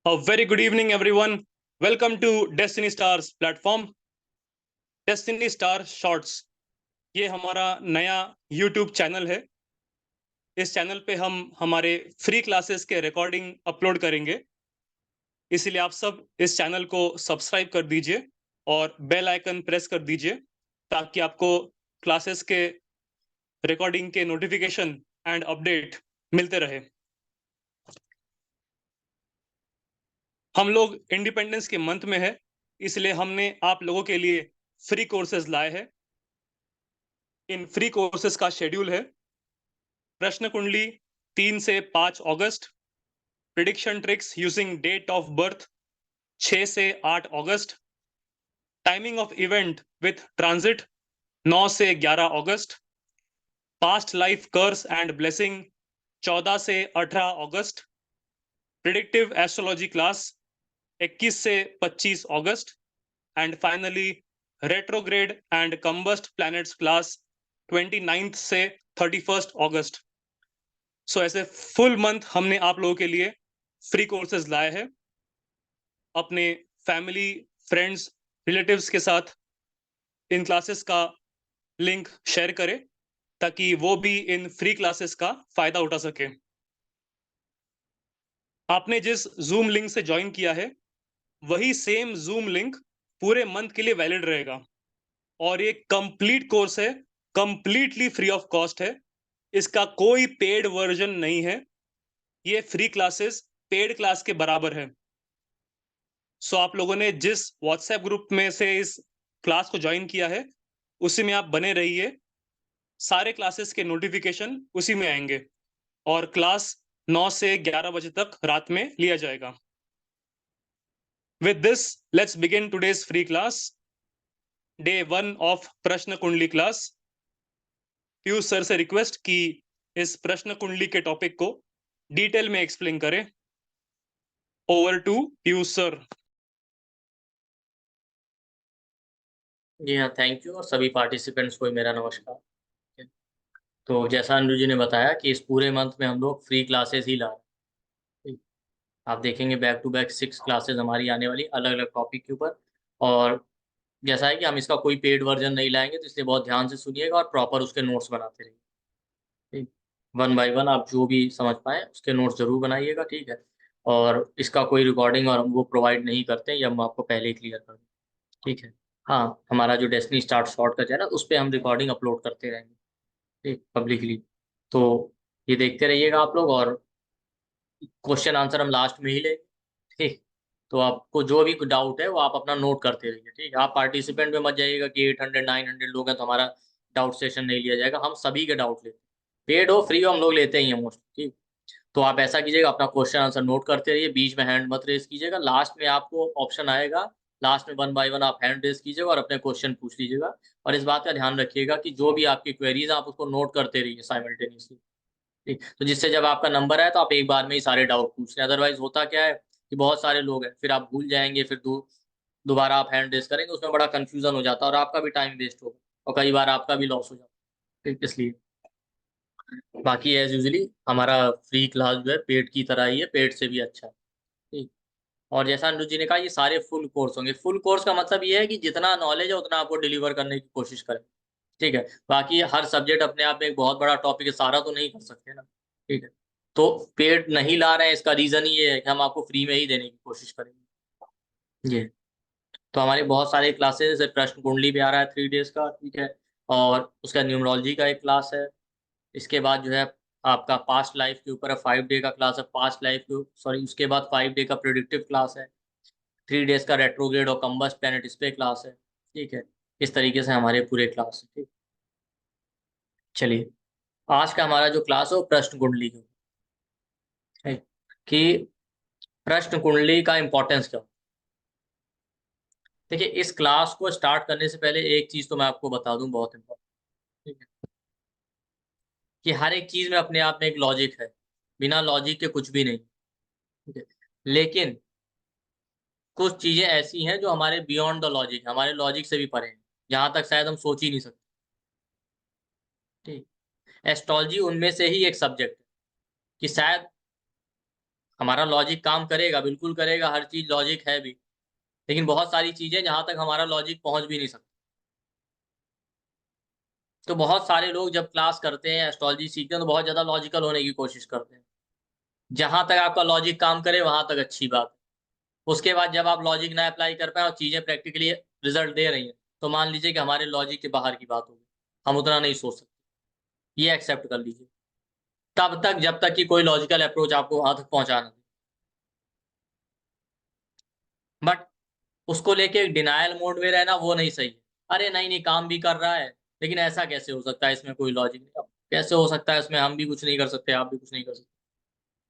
A very good evening, everyone. Welcome to Destiny Stars platform. Destiny Star Shorts ये हमारा नया YouTube channel है। इस चैनल पे हम हमारे फ्री क्लासेस के रिकॉर्डिंग अपलोड करेंगे, इसलिए आप सब इस चैनल को सब्सक्राइब कर दीजिए और बेल आइकन प्रेस कर दीजिए ताकि आपको क्लासेस के रिकॉर्डिंग के नोटिफिकेशन एंड अपडेट मिलते रहे। हम लोग इंडिपेंडेंस के मंथ में है, इसलिए हमने आप लोगों के लिए फ्री कोर्सेज लाए हैं। इन फ्री कोर्सेज का शेड्यूल है: प्रश्न कुंडली 3 से 5 अगस्त, prediction tricks using date of birth 6 से 8 अगस्त, timing of event with transit 9 से 11 अगस्त, past life curse and blessing 14 से 18 अगस्त, प्रिडिक्टिव एस्ट्रोलॉजी क्लास 21 से 25 अगस्त, and finally retrograde and combust planets class 29 से 31 अगस्त। सो ऐसे फुल मंथ हमने आप लोगों के लिए फ्री कोर्सेज लाए हैं। अपने फैमिली, फ्रेंड्स, रिलेटिव्स के साथ इन क्लासेस का लिंक शेयर करें ताकि वो भी इन फ्री क्लासेस का फायदा उठा सके। आपने जिस जूम लिंक से ज्वाइन किया है वही सेम जूम लिंक पूरे मंथ के लिए वैलिड रहेगा और ये कंप्लीट कोर्स है, कंप्लीटली फ्री ऑफ कॉस्ट है। इसका कोई पेड वर्जन नहीं है। ये फ्री क्लासेस पेड क्लास के बराबर है। सो आप लोगों ने जिस व्हाट्सएप ग्रुप में से इस क्लास को ज्वाइन किया है उसी में आप बने रहिए। सारे क्लासेस के नोटिफिकेशन उसी में आएंगे और क्लास 9 से 11 बजे तक रात में लिया जाएगा। With this let's begin today's free class, day 1 of प्रश्न कुंडली क्लास। पीयूष सर से रिक्वेस्ट कि इस प्रश्न कुंडली के टॉपिक को डिटेल में एक्सप्लेन करें। Over to Piyush sir. जी हाँ, थैंक यू। और सभी पार्टिसिपेंट्स को मेरा नमस्कार। तो जैसा अनुज जी ने बताया कि इस पूरे मंथ में हम लोग फ्री क्लासेस ही ला रहे हैं। आप देखेंगे बैक टू बैक 6 क्लासेस हमारी आने वाली अलग अलग टॉपिक के ऊपर। और जैसा है कि हम इसका कोई पेड वर्जन नहीं लाएंगे, तो इसलिए बहुत ध्यान से सुनिएगा और प्रॉपर उसके नोट्स बनाते रहिए। ठीक, 1 बाय 1 आप जो भी समझ पाए उसके नोट्स जरूर बनाइएगा। ठीक है, और इसका कोई रिकॉर्डिंग और हम वो प्रोवाइड नहीं करते हैं, ये हम आपको पहले ही क्लियर कर दें। ठीक है। हाँ, हमारा जो डेस्टिनी स्टार्ट शॉर्ट का चैनल उस पर हम रिकॉर्डिंग अपलोड करते रहेंगे, ठीक, पब्लिकली। तो ये देखते रहिएगा आप लोग, और क्वेश्चन आंसर हम लास्ट में ही लेंगे। ठीक, तो आपको जो भी डाउट है वो आप अपना नोट करते रहिए। ठीक है, आप पार्टिसिपेंट में मत जाइएगा कि 800 900 लोग हैं तो हमारा डाउट सेशन नहीं लिया जाएगा। हम सभी के डाउट लेते हैं, पेड हो फ्री हो हम लोग लेते ही हैं मोस्टली। ठीक, तो आप ऐसा कीजिएगा, अपना क्वेश्चन आंसर नोट करते रहिए, बीच में हैंड मत रेस कीजिएगा। लास्ट में आपको ऑप्शन आएगा, लास्ट में 1 बाय 1 आप हैंड रेस कीजिएगा और अपने क्वेश्चन पूछ लीजिएगा। और इस बात का ध्यान रखिएगा कि जो भी आपकी क्वेरीज आप उसको नोट करते रहिए साइमल्टेनियसली। ठीक, तो जिससे जब आपका नंबर आए तो आप एक बार में ही सारे डाउट पूछ लें। अदरवाइज होता क्या है कि बहुत सारे लोग हैं, फिर आप भूल जाएंगे, फिर दोबारा आप हैंड रेस करेंगे, उसमें बड़ा कंफ्यूजन हो जाता है और आपका भी टाइम वेस्ट होगा और कई बार आपका भी लॉस हो जाता है। ठीक, इसलिए बाकी एज यूजली हमारा फ्री क्लास जो है पेड की तरह ही है, पेड से भी अच्छा है। ठीक, और जैसा अनुज जी ने कहा ये सारे फुल कोर्स होंगे। फुल कोर्स का मतलब ये है कि जितना नॉलेज है उतना आपको डिलीवर करने की कोशिश करें। ठीक है, बाकी हर सब्जेक्ट अपने आप में एक बहुत बड़ा टॉपिक है, सारा तो नहीं कर सकते ना। ठीक है, तो पेड नहीं ला रहे हैं, इसका रीजन ही ये है कि हम आपको फ्री में ही देने की कोशिश करेंगे। जी, तो हमारे बहुत सारे क्लासेस, प्रश्न कुंडली भी आ रहा है 3 डेज का। ठीक है, और उसका न्यूमरोलॉजी का एक क्लास है। इसके बाद जो है आपका पास्ट लाइफ के ऊपर 5 डे का क्लास है। पास्ट लाइफ के सॉरी, उसके बाद 5 डे का प्रिडिक्टिव क्लास है। 3 डेज का रेट्रोग्रेड और कम्बस्ट प्लैनेट इस पे क्लास है। ठीक है, इस तरीके से हमारे पूरे क्लास है। ठीक, चलिए आज का हमारा जो क्लास है वो प्रश्न कुंडली का है कि प्रश्न कुंडली का इंपॉर्टेंस क्या। देखिए, इस क्लास को स्टार्ट करने से पहले एक चीज तो मैं आपको बता दूं, बहुत इंपॉर्टेंट। ठीक है, कि हर एक चीज में अपने आप में एक लॉजिक है, बिना लॉजिक के कुछ भी नहीं। ठीक है, लेकिन कुछ चीजें ऐसी हैं जो हमारे बियॉन्ड द लॉजिक, हमारे लॉजिक से भी परे हैं, जहां तक शायद हम सोच ही नहीं सकते। ठीक, एस्ट्रोलॉजी उनमें से ही एक सब्जेक्ट है कि शायद हमारा लॉजिक काम करेगा, बिल्कुल करेगा, हर चीज लॉजिक है भी, लेकिन बहुत सारी चीजें जहां तक हमारा लॉजिक पहुंच भी नहीं सकता। तो बहुत सारे लोग जब क्लास करते हैं, एस्ट्रोलॉजी सीखते हैं, तो बहुत ज्यादा लॉजिकल होने की कोशिश करते हैं। जहां तक आपका लॉजिक काम करे वहां तक अच्छी बात है। उसके बाद जब आप लॉजिक ना अप्लाई कर पाए और चीजें प्रैक्टिकली रिजल्ट दे रही हैं, तो मान लीजिए कि हमारे लॉजिक के बाहर की बात होगी, हम उतना नहीं सोच सकते, ये एक्सेप्ट कर लीजिए। तब तक जब तक कि कोई लॉजिकल अप्रोच आपको वहां तक पहुंचा ना दे। बट उसको लेके डिनायल मोड में रहना वो नहीं सही है। अरे नहीं नहीं, काम भी कर रहा है, लेकिन ऐसा कैसे हो सकता है, इसमें कोई लॉजिक नहीं। अब कैसे हो सकता है, इसमें हम भी कुछ नहीं कर सकते, आप भी कुछ नहीं कर सकते।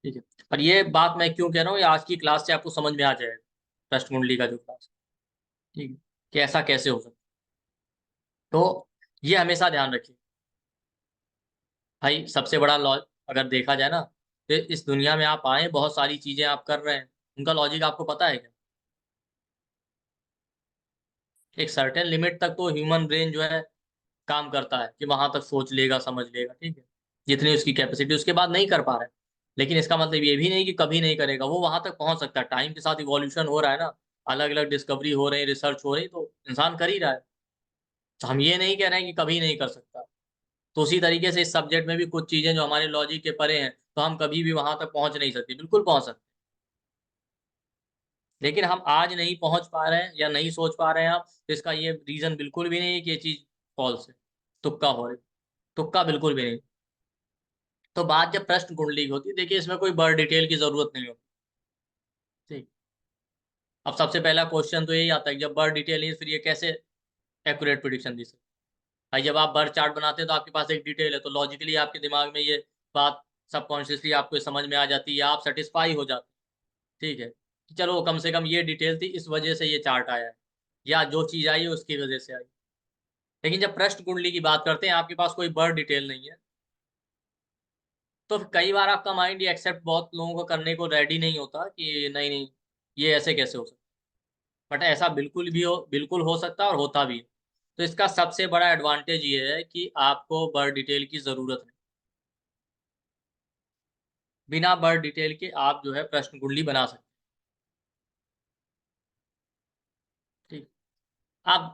ठीक है। और ये बात मैं क्यों कह रहा हूँ, ये आज की क्लास से आपको समझ में आ जाएगा, प्रश्न कुंडली का जो क्लास। ठीक है, कि ऐसा कैसे हो सकता है। तो ये हमेशा ध्यान रखिए भाई। सबसे बड़ा लॉ अगर देखा जाए ना, तो इस दुनिया में आप आए, बहुत सारी चीजें आप कर रहे हैं, उनका लॉजिक आपको पता है क्या? एक सर्टेन लिमिट तक तो ह्यूमन ब्रेन जो है काम करता है, कि वहां तक सोच लेगा, समझ लेगा, ठीक है, जितनी उसकी कैपेसिटी, उसके बाद नहीं कर पा रहा है। लेकिन इसका मतलब ये भी नहीं कि कभी नहीं करेगा, वो वहां तक पहुंच सकता है। टाइम के साथ इवोल्यूशन हो रहा है ना, अलग अलग डिस्कवरी हो रही है, रिसर्च हो रही है, तो इंसान कर ही रहा है। तो हम ये नहीं कह रहे हैं कि कभी नहीं कर सकता। तो उसी तरीके से इस सब्जेक्ट में भी कुछ चीजें जो हमारे लॉजिक के परे हैं, तो हम कभी भी वहां तक पहुंच नहीं सकते, बिल्कुल पहुंच सकते, लेकिन हम आज नहीं पहुंच पा रहे हैं या नहीं सोच पा रहे हैं आप, तो इसका ये रीजन बिल्कुल भी नहीं है कि ये चीज फॉल्स है, तुक्का हो रही, तुक्का बिल्कुल भी नहीं। तो बात जब प्रश्न कुंडली की होती है, देखिए इसमें कोई बड़ डिटेल की जरूरत नहीं होती। ठीक। अब सबसे पहला क्वेश्चन तो यही आता है कि जब बर्थ डिटेल है, फिर ये कैसे एक्यूरेट प्रिडिक्शन दी सकते। भाई जब आप बर्थ चार्ट बनाते हैं तो आपके पास एक डिटेल है, तो लॉजिकली आपके दिमाग में ये बात सबकॉन्शियसली आपको समझ में आ जाती है, आप सेटिस्फाई हो जाते हैं। ठीक है, कि चलो कम से कम ये डिटेल थी, इस वजह से ये चार्ट आया है, या जो चीज आई है उसकी वजह से आई। लेकिन जब प्रश्न कुंडली की बात करते हैं, आपके पास कोई बर्थ डिटेल नहीं है, तो कई बार आपका माइंड ये एक्सेप्ट बहुत लोगों को करने को रेडी नहीं होता कि नहीं नहीं, ये ऐसे कैसे हो सकता। बट ऐसा बिल्कुल भी हो, बिल्कुल हो सकता है और होता भी है। तो इसका सबसे बड़ा एडवांटेज ये है कि आपको बर्थ डिटेल की जरूरत नहीं। बिना बर्थ डिटेल के आप जो है प्रश्न कुंडली बना सकते हैं। ठीक। अब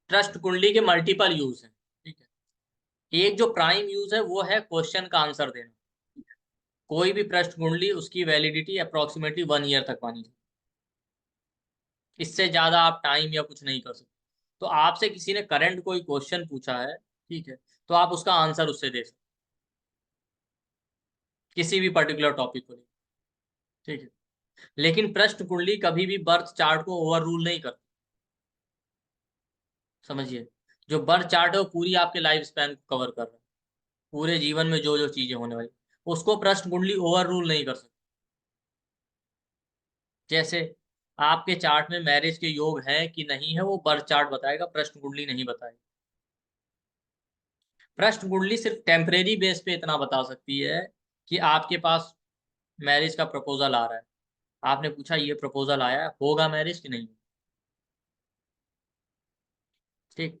प्रश्न कुंडली के मल्टीपल यूज हैं। ठीक है, एक जो प्राइम यूज है वो है क्वेश्चन का आंसर देना। कोई भी प्रश्न कुंडली, उसकी वैलिडिटी अप्रोक्सीमेटली 1 ईयर तक मानी जाती है। इससे ज्यादा आप टाइम या कुछ नहीं कर सकते। तो आपसे किसी ने करंट कोई क्वेश्चन पूछा है, ठीक है, तो आप उसका आंसर उससे दे सकते, किसी भी पर्टिकुलर टॉपिक को लेकर। ठीक है, लेकिन प्रश्न कुंडली कभी भी बर्थ चार्ट को ओवर रूल नहीं करती। समझिए, जो बर्थ चार्ट है वो पूरी आपके लाइफ स्पैन को कवर कर रहा है, पूरे जीवन में जो जो चीजें होने वाली, उसको प्रश्न कुंडली ओवर रूल नहीं कर सकती। जैसे आपके चार्ट में मैरिज के योग है कि नहीं है, वो बर्थ चार्ट बताएगा, प्रश्न कुंडली नहीं बताएगा। प्रश्न कुंडली सिर्फ टेम्परेरी बेस पे इतना बता सकती है कि आपके पास मैरिज का प्रपोजल आ रहा है, आपने पूछा ये प्रपोजल आया है, होगा मैरिज कि नहीं। ठीक।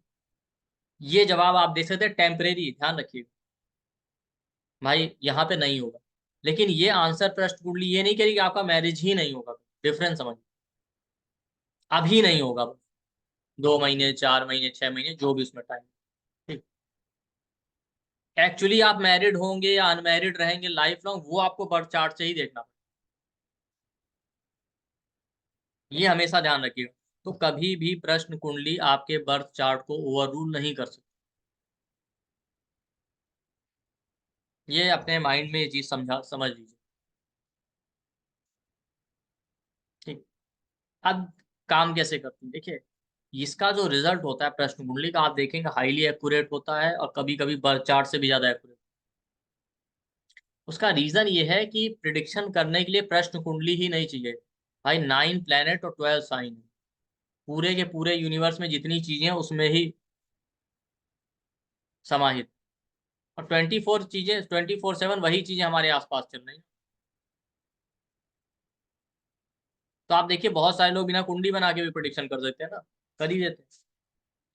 ये जवाब आप दे सकते हैं टेम्परेरी, ध्यान रखिएगा भाई, यहाँ पे नहीं होगा। लेकिन ये आंसर प्रश्न कुंडली ये नहीं करेगी आपका मैरिज ही नहीं होगा। डिफरेंस समझ, अभी नहीं होगा, 2 महीने, 4 महीने, 6 महीने, जो भी उसमें टाइम। ठीक। एक्चुअली आप मैरिड होंगे या अनमैरिड रहेंगे लाइफ लॉन्ग, वो आपको बर्थ चार्ट से ही देखना, ये हमेशा ध्यान रखिएगा। तो कभी भी प्रश्न कुंडली आपके बर्थ चार्ट को ओवर रूल नहीं कर सकती। ये अपने माइंड में ये चीज समझ लीजिए। ठीक। अब काम कैसे करती है, देखिए इसका जो रिजल्ट होता है प्रश्न कुंडली का, आप देखेंगे हाईली एक्यूरेट होता है, और कभी कभी बर्थ चार्ट से भी ज्यादा एक्यूरेट। उसका रीजन ये है कि प्रिडिक्शन करने के लिए प्रश्न कुंडली ही नहीं चाहिए भाई, 9 प्लैनेट और 12 साइन, पूरे के पूरे यूनिवर्स में जितनी चीजें हैं उसमें ही समाहित, और 24 चीजें, 24/7 वही चीजें हमारे आसपास चल रही हैं। तो आप देखिए बहुत सारे लोग बिना कुंडली बना के भी प्रिडिक्शन कर देते हैं ना, कर ही देते हैं।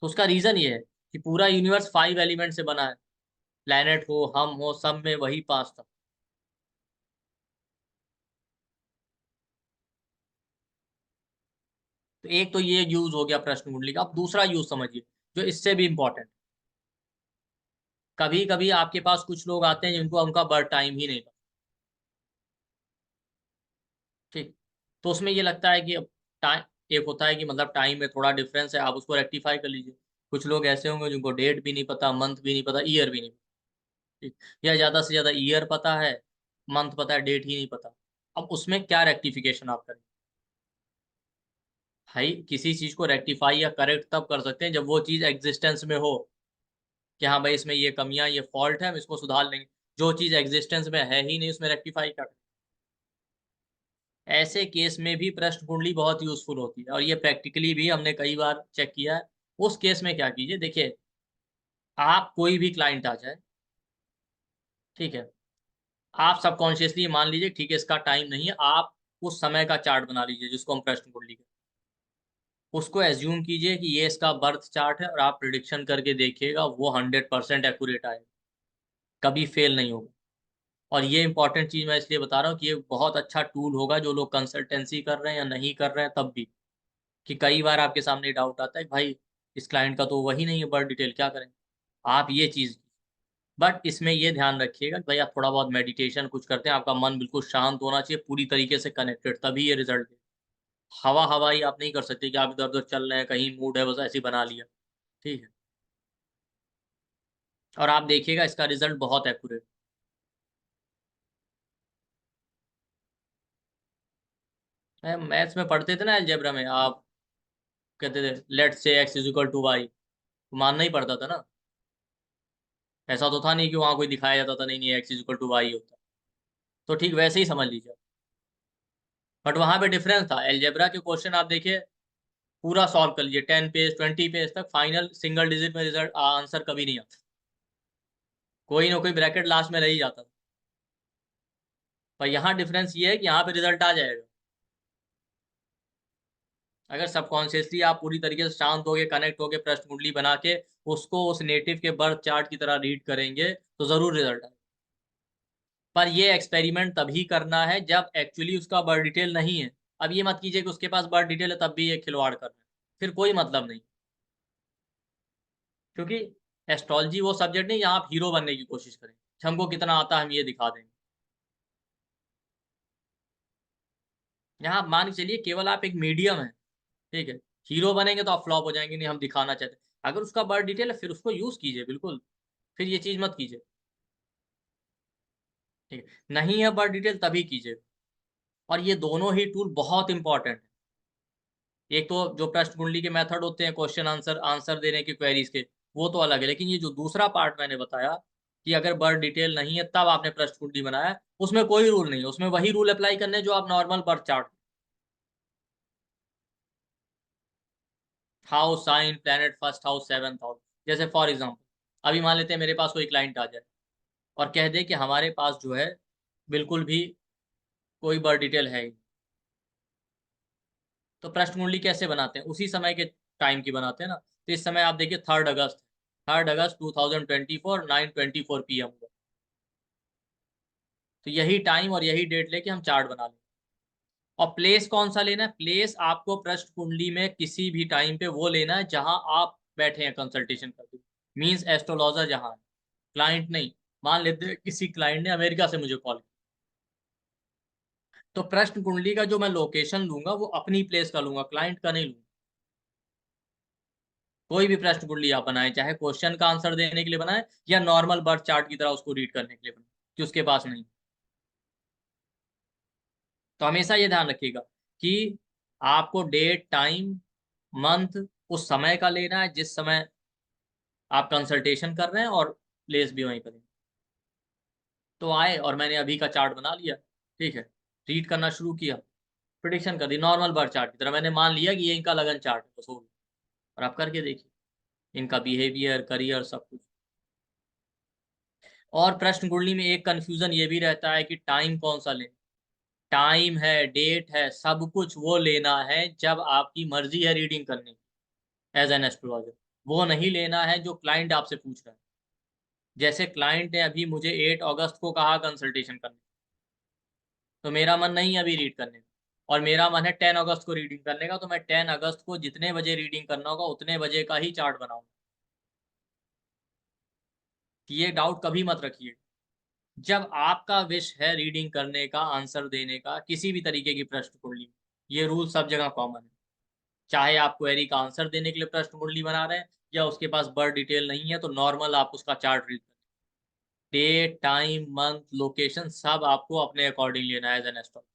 तो उसका रीजन ये है कि पूरा यूनिवर्स 5 एलिमेंट से बना है, प्लैनेट हो, हम हो, सब में वही 5 था। तो एक तो ये यूज हो गया प्रश्न कुंडली का। अब दूसरा यूज समझिए जो इससे भी इंपॉर्टेंट। कभी कभी आपके पास कुछ लोग आते हैं जिनको उनका बर्थ टाइम ही नहीं पता, ठीक। तो उसमें ये लगता है कि अब टाइम, एक होता है कि मतलब टाइम में थोड़ा डिफरेंस है, आप उसको रेक्टिफाई कर लीजिए। कुछ लोग ऐसे होंगे जिनको डेट भी नहीं पता, मंथ भी नहीं पता, ईयर भी नहीं पता, ठीक। या ज्यादा से ज्यादा ईयर पता है, मंथ पता है, डेट ही नहीं पता। अब उसमें क्या रेक्टिफिकेशन आप करें? भाई किसी चीज को रेक्टिफाई या करेक्ट तब कर सकते हैं जब वो चीज एग्जिस्टेंस में हो, कि हाँ भाई इसमें ये कमियां, ये फॉल्ट है, हम इसको सुधार लेंगे। जो चीज एग्जिस्टेंस में है ही नहीं उसमें रेक्टिफाई कर, ऐसे केस में भी प्रश्न कुंडली बहुत यूजफुल होती है। और ये प्रैक्टिकली भी हमने कई बार चेक किया है। उस केस में क्या कीजिए, देखिए आप कोई भी क्लाइंट आ जाए, ठीक है, आप सबकॉन्शियसली मान लीजिए ठीक है इसका टाइम नहीं है, आप उस समय का चार्ट बना लीजिए जिसको हम प्रश्न कुंडली कहते हैं। उसको एज्यूम कीजिए कि ये इसका बर्थ चार्ट है और आप प्रिडिक्शन करके देखिएगा वो 100% एक्यूरेट आएगा, कभी फेल नहीं होगा। और ये इंपॉर्टेंट चीज मैं इसलिए बता रहा हूँ कि ये बहुत अच्छा टूल होगा जो लोग कंसल्टेंसी कर रहे हैं या नहीं कर रहे हैं तब भी। कि कई बार आपके सामने डाउट आता है कि भाई इस क्लाइंट का तो वही नहीं है बर्थ डिटेल, क्या करें? आप ये चीज, बट इसमें ये ध्यान रखिएगा कि भाई आप थोड़ा बहुत मेडिटेशन कुछ करते हैं, आपका मन बिल्कुल शांत होना चाहिए, पूरी तरीके से कनेक्टेड, तभी ये रिजल्ट दे। हवा हवाई आप नहीं कर सकते कि आप इधर उधर चल रहे हैं, कहीं मूड है बस ऐसे ही बना लिया, ठीक है। और आप देखिएगा इसका रिजल्ट बहुत एक्यूरेट। मैथ्स में पढ़ते थे ना अलजेब्रा में, आप कहते थे let say x is equal to y, मानना ही पड़ता था ना। ऐसा तो था नहीं कि वहां कोई दिखाया जाता था नहीं नहीं x is equal to y होता। तो ठीक वैसे ही समझ लीजिए। बट वहां पे डिफरेंस था, एलजेब्रा के क्वेश्चन आप देखिए पूरा सॉल्व कर लीजिए 10 पेज 20 पेज तक, फाइनल सिंगल डिजिट में रिजल्ट आंसर कभी नहीं आता, कोई ना कोई ब्रैकेट लास्ट में रह ही जाता था। पर यहाँ डिफरेंस ये है कि यहाँ पे रिजल्ट आ जाएगा। अगर सबकॉन्शियसली आप पूरी तरीके से शांत होगे, कनेक्ट होगे, प्रश्न कुंडली बना के उसको उस नेटिव के बर्थ चार्ट की तरह रीड करेंगे तो जरूर रिजल्ट आएगा। पर ये एक्सपेरिमेंट तभी करना है जब एक्चुअली उसका बर्थ डिटेल नहीं है। अब ये मत कीजिए कि उसके पास बर्थ डिटेल है तब भी ये खिलवाड़ कर रहे हैं, फिर कोई मतलब नहीं। क्योंकि एस्ट्रोलॉजी वो सब्जेक्ट नहीं जहाँ आप हीरो बनने की कोशिश करें, हमको कितना आता है हम ये दिखा देंगे। यहाँ मान के चलिए केवल आप एक मीडियम है, ठीक है। हीरो बनेंगे तो आप फ्लॉप हो जाएंगे, नहीं हम दिखाना चाहते। अगर उसका बर्थ डिटेल है फिर उसको यूज कीजिए बिल्कुल, फिर ये चीज मत कीजिए, ठीक है। नहीं है बर्थ डिटेल तभी कीजिए। और ये दोनों ही टूल बहुत इंपॉर्टेंट है। एक तो जो प्रश्न कुंडली के मेथड होते हैं क्वेश्चन आंसर आंसर देने के क्वेरीज के, वो तो अलग है, लेकिन ये जो दूसरा पार्ट मैंने बताया कि अगर बर्थ डिटेल नहीं है तब आपने प्रश्न कुंडली बनाया है, उसमें कोई रूल नहीं है, उसमें वही रूल अप्लाई करने हैं जो आप normal birth chart, house sign planet first house seventh house. जैसे फॉर एग्जांपल अभी मान लेते हैं मेरे पास कोई क्लाइंट आ जाए और कह दे कि हमारे पास जो है बिल्कुल भी कोई बर्थ डिटेल है ही। तो प्रश्न कुंडली कैसे बनाते हैं, उसी समय के टाइम की बनाते हैं ना। तो इस समय आप देखिए 3 अगस्त, 3 अगस्त 2024 9:24 PM हुआ। तो यही टाइम और यही डेट लेके हम चार्ट बना लें। और प्लेस कौन सा लेना है? प्लेस आपको प्रश्न कुंडली में किसी भी टाइम पे वो लेना है जहां आप बैठे हैं कंसल्टेशन करते, मींस एस्ट्रोलॉजर जहां है, क्लाइंट नहीं। मान लेते हैं किसी क्लाइंट ने अमेरिका से मुझे कॉल किया, तो प्रश्न कुंडली का जो मैं लोकेशन लूंगा वो अपनी प्लेस का लूंगा, क्लाइंट का नहीं लूंगा। कोई भी प्रश्न कुंडली आप बनाए, चाहे क्वेश्चन का आंसर देने के लिए बनाए या नॉर्मल बर्थ चार्ट की तरह उसको रीड करने के लिए बनाए, कि उसके पास नहीं। तो हमेशा ये ध्यान रखिएगा कि आपको डेट टाइम मंथ उस समय का लेना है जिस समय आप कंसल्टेशन कर रहे हैं, और प्लेस भी वहीं पर है। तो आए और मैंने अभी का चार्ट बना लिया, ठीक है, रीड करना शुरू किया, प्रिडिक्शन कर दी नॉर्मल बर्थ चार्ट की तरह, मैंने मान लिया कि ये इनका लगन चार्ट है, बस हो गया। और आप करके देखिए इनका बिहेवियर, करियर, सब कुछ। और प्रश्न कुंडली में एक कंफ्यूजन ये भी रहता है कि टाइम कौन सा लें। टाइम है, डेट है, सब कुछ वो लेना है जब आपकी मर्जी है रीडिंग करने की, एज एन एस्ट्रोलॉजर। वो नहीं लेना है जो क्लाइंट आपसे पूछ रहा है। जैसे क्लाइंट ने अभी मुझे 8 अगस्त को कहा कंसल्टेशन करने, तो मेरा मन नहीं है अभी रीड करने का, और मेरा मन है 10 अगस्त को रीडिंग करने का, तो मैं 10 अगस्त को जितने बजे रीडिंग करना होगा उतने बजे का ही चार्ट बनाऊंगा। ये डाउट कभी मत रखिए। जब आपका विश है रीडिंग करने का, आंसर देने का किसी भी तरीके की प्रश्न कुंडली, ये रूल सब जगह कॉमन है। चाहे आप क्वेरी का आंसर देने के लिए प्रश्न कुंडली बना रहे हैं या उसके पास बर्थ डिटेल नहीं है, तो नॉर्मल आप उसका चार्ट रीड करें। डेट, टाइम, मंथ, लोकेशन सब आपको अपने अकॉर्डिंग लेना है एज एन एस्ट्रोलॉजर।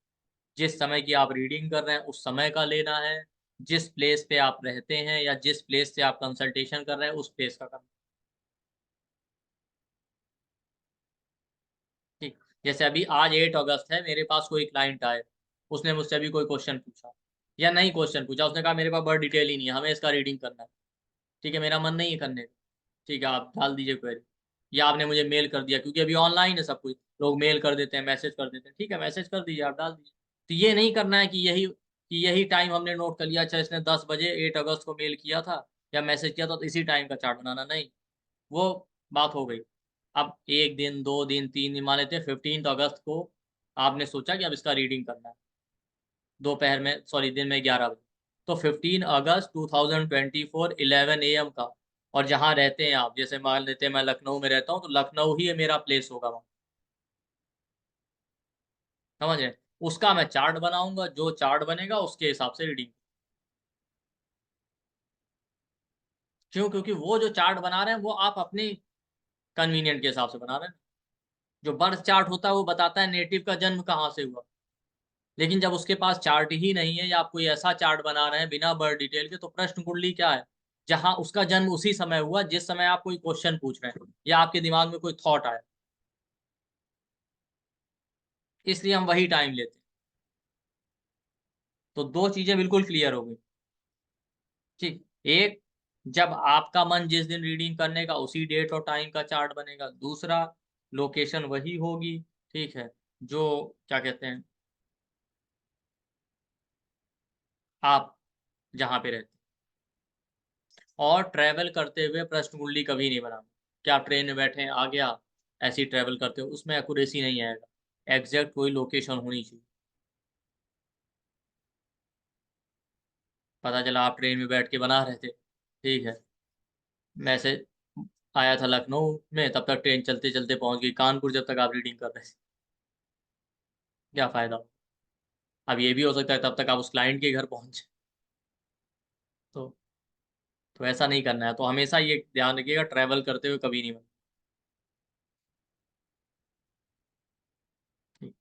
जिस समय की आप रीडिंग कर रहे हैं उस समय का लेना है। जिस प्लेस पे आप रहते हैं या जिस प्लेस से आप कंसल्टेशन कर रहे हैं उस प्लेस का करना। ठीक। जैसे अभी आज 8 अगस्त है, मेरे पास कोई क्लाइंट आए, उसने मुझसे अभी कोई क्वेश्चन पूछा या नहीं क्वेश्चन पूछा, उसने कहा मेरे पास बर्थ डिटेल ही नहीं है, हमें इसका रीडिंग करना है। ठीक है, मेरा मन नहीं है करने का। ठीक है, आप डाल दीजिए क्वेरी, या आपने मुझे मेल कर दिया, क्योंकि अभी ऑनलाइन है सब कुछ, लोग मेल कर देते हैं, मैसेज कर देते हैं। ठीक है, मैसेज कर दीजिए, आप डाल दीजिए। तो ये नहीं करना है कि यही टाइम हमने नोट कर लिया, अच्छा इसने 10 बजे 8 अगस्त को मेल किया था या मैसेज किया था, तो इसी टाइम का चार्ट बनाना नहीं। वो बात हो गई। अब 1 दिन 2 दिन 3 दिन, मान लेते हैं 15 अगस्त को आपने सोचा कि अब इसका रीडिंग करना है दोपहर में, सॉरी दिन में 11 बजे, तो 15 अगस्त 2024 11 AM का, और जहाँ रहते हैं आप, जैसे मान लेते हैं मैं लखनऊ में रहता हूँ, तो लखनऊ ही मेरा प्लेस होगा वहाँ। समझ रहे हैं? उसका मैं चार्ट बनाऊंगा, जो चार्ट बनेगा उसके हिसाब से रीडिंग। क्यों? क्योंकि वो जो चार्ट बना रहे हैं वो आप अपनी कन्वीनियंट के हिसाब से बना रहे हैं। जो बर्थ चार्ट होता है वो बताता है नेटिव का जन्म कहाँ से हुआ, लेकिन जब उसके पास चार्ट ही नहीं है या आप कोई ऐसा चार्ट बना रहे हैं बिना बर्थ डिटेल के, तो प्रश्न कुंडली क्या है? जहां उसका जन्म उसी समय हुआ जिस समय आप कोई क्वेश्चन पूछ रहे हैं या आपके दिमाग में कोई थॉट आया, इसलिए हम वही टाइम लेते हैं। तो दो चीजें बिल्कुल क्लियर हो गई। ठीक। एक, जब आपका मन जिस दिन रीडिंग करने का उसी डेट और टाइम का चार्ट बनेगा। दूसरा, लोकेशन वही होगी। ठीक है, जो क्या कहते हैं, आप जहाँ पे रहते हैं। और ट्रैवल करते हुए प्रश्न कुंडली कभी नहीं बनाना। क्या आप ट्रेन में बैठे हैं, आ गया, ऐसे ही ट्रैवल करते हो, उसमें एक्यूरेसी नहीं आएगा। एग्जैक्ट कोई लोकेशन होनी चाहिए। पता चला आप ट्रेन में बैठ के बना रहे थे, ठीक है, मैसेज आया था लखनऊ में, तब तक ट्रेन चलते चलते पहुंच गई कानपुर, जब तक आप रीडिंग कर रहे थे, क्या फायदा? अब ये भी हो सकता है तब तक आप उस क्लाइंट के घर पहुंचे। तो तो ऐसा नहीं करना है। तो हमेशा ये ध्यान रखिएगा, ट्रैवल करते हुए कभी नहीं बनना। ठीक।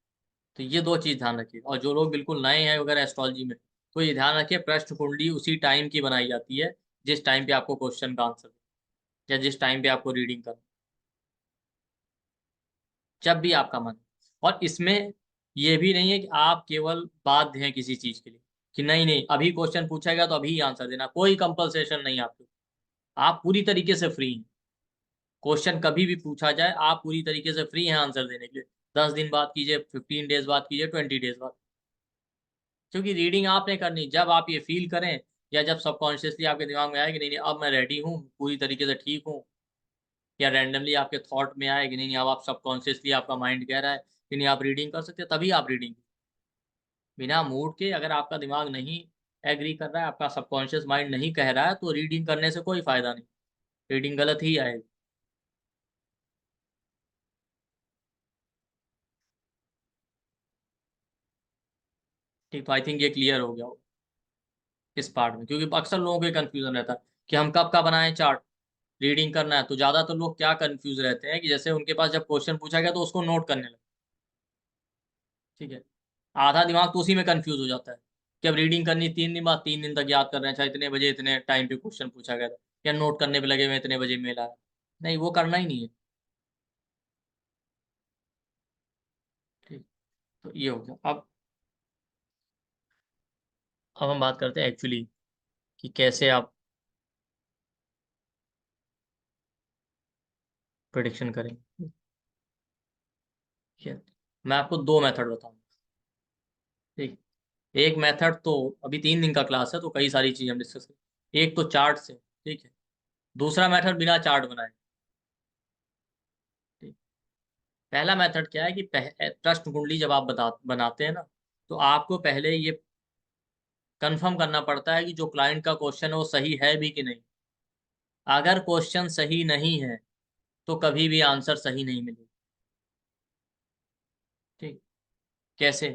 तो ये दो चीज ध्यान रखिएगा। और जो लोग बिल्कुल नए हैं अगर एस्ट्रोलॉजी में, तो ये ध्यान रखिए, प्रश्न कुंडली उसी टाइम की बनाई जाती है जिस टाइम पे आपको क्वेश्चन का आंसर या जिस टाइम पे आपको रीडिंग करना, जब भी आपका मन। और इसमें ये भी नहीं है कि आप केवल बाध्य हैं किसी चीज के लिए, कि नहीं नहीं अभी क्वेश्चन पूछा गया तो अभी आंसर देना, कोई कंपलसेशन नहीं आपको। आप पूरी तरीके से फ्री हैं। क्वेश्चन कभी भी पूछा जाए आप पूरी तरीके से फ्री हैं आंसर देने के लिए। 10 दिन बाद कीजिए, 15 डेज बाद कीजिए, 20 डेज बाद। क्योंकि रीडिंग आपने करनी, जब आप ये फील करें या जब सबकॉन्शियसली आपके दिमाग में आए कि नहीं नहीं अब मैं रेडी हूँ, पूरी तरीके से ठीक हूँ, या रैंडमली आपके थॉट में आए कि नहीं नहीं अब आप सबकॉन्शियसली आपका माइंड कह रहा है कि नहीं आप रीडिंग कर सकते, तभी आप रीडिंग। बिना मूड के अगर आपका दिमाग नहीं एग्री कर रहा है, आपका सबकॉन्शियस माइंड नहीं कह रहा है, तो रीडिंग करने से कोई फायदा नहीं, रीडिंग गलत ही आएगी। ठीक। तो आई थिंक ये क्लियर हो गया हो इस पार्ट में, क्योंकि अक्सर लोगों को कंफ्यूजन रहता है कि हम कब का बनाएं चार्ट, रीडिंग करना है। तो ज्यादातर लोग क्या कंफ्यूज रहते हैं कि जैसे उनके पास जब क्वेश्चन पूछा गया तो उसको नोट करने लगे। ठीक है, आधा दिमाग तो उसी में कंफ्यूज हो जाता है कि अब रीडिंग करनी 3 दिन बाद, 3 दिन तक याद कर रहे हैं, अच्छा इतने बजे इतने टाइम पे क्वेश्चन पूछा गया था, या नोट करने पे लगे हुए इतने बजे मेल आया। नहीं, वो करना ही नहीं है। ठीक। तो ये हो गया। अब हम बात करते हैं एक्चुअली कि कैसे आप प्रिडिक्शन करेंगे। ठीक है, मैं आपको दो मेथड बताऊंगा। ठीक। एक मेथड तो अभी 3 दिन का क्लास है तो कई सारी चीजें हम डिस्कस करें। एक तो चार्ट से, ठीक है। दूसरा मेथड बिना चार्ट बनाए। ठीक। पहला मेथड क्या है कि प्रश्न कुंडली जब आप बनाते हैं ना, तो आपको पहले ये कंफर्म करना पड़ता है कि जो क्लाइंट का क्वेश्चन है वो सही है भी कि नहीं। अगर क्वेश्चन सही नहीं है तो कभी भी आंसर सही नहीं मिलेगा। ठीक। कैसे?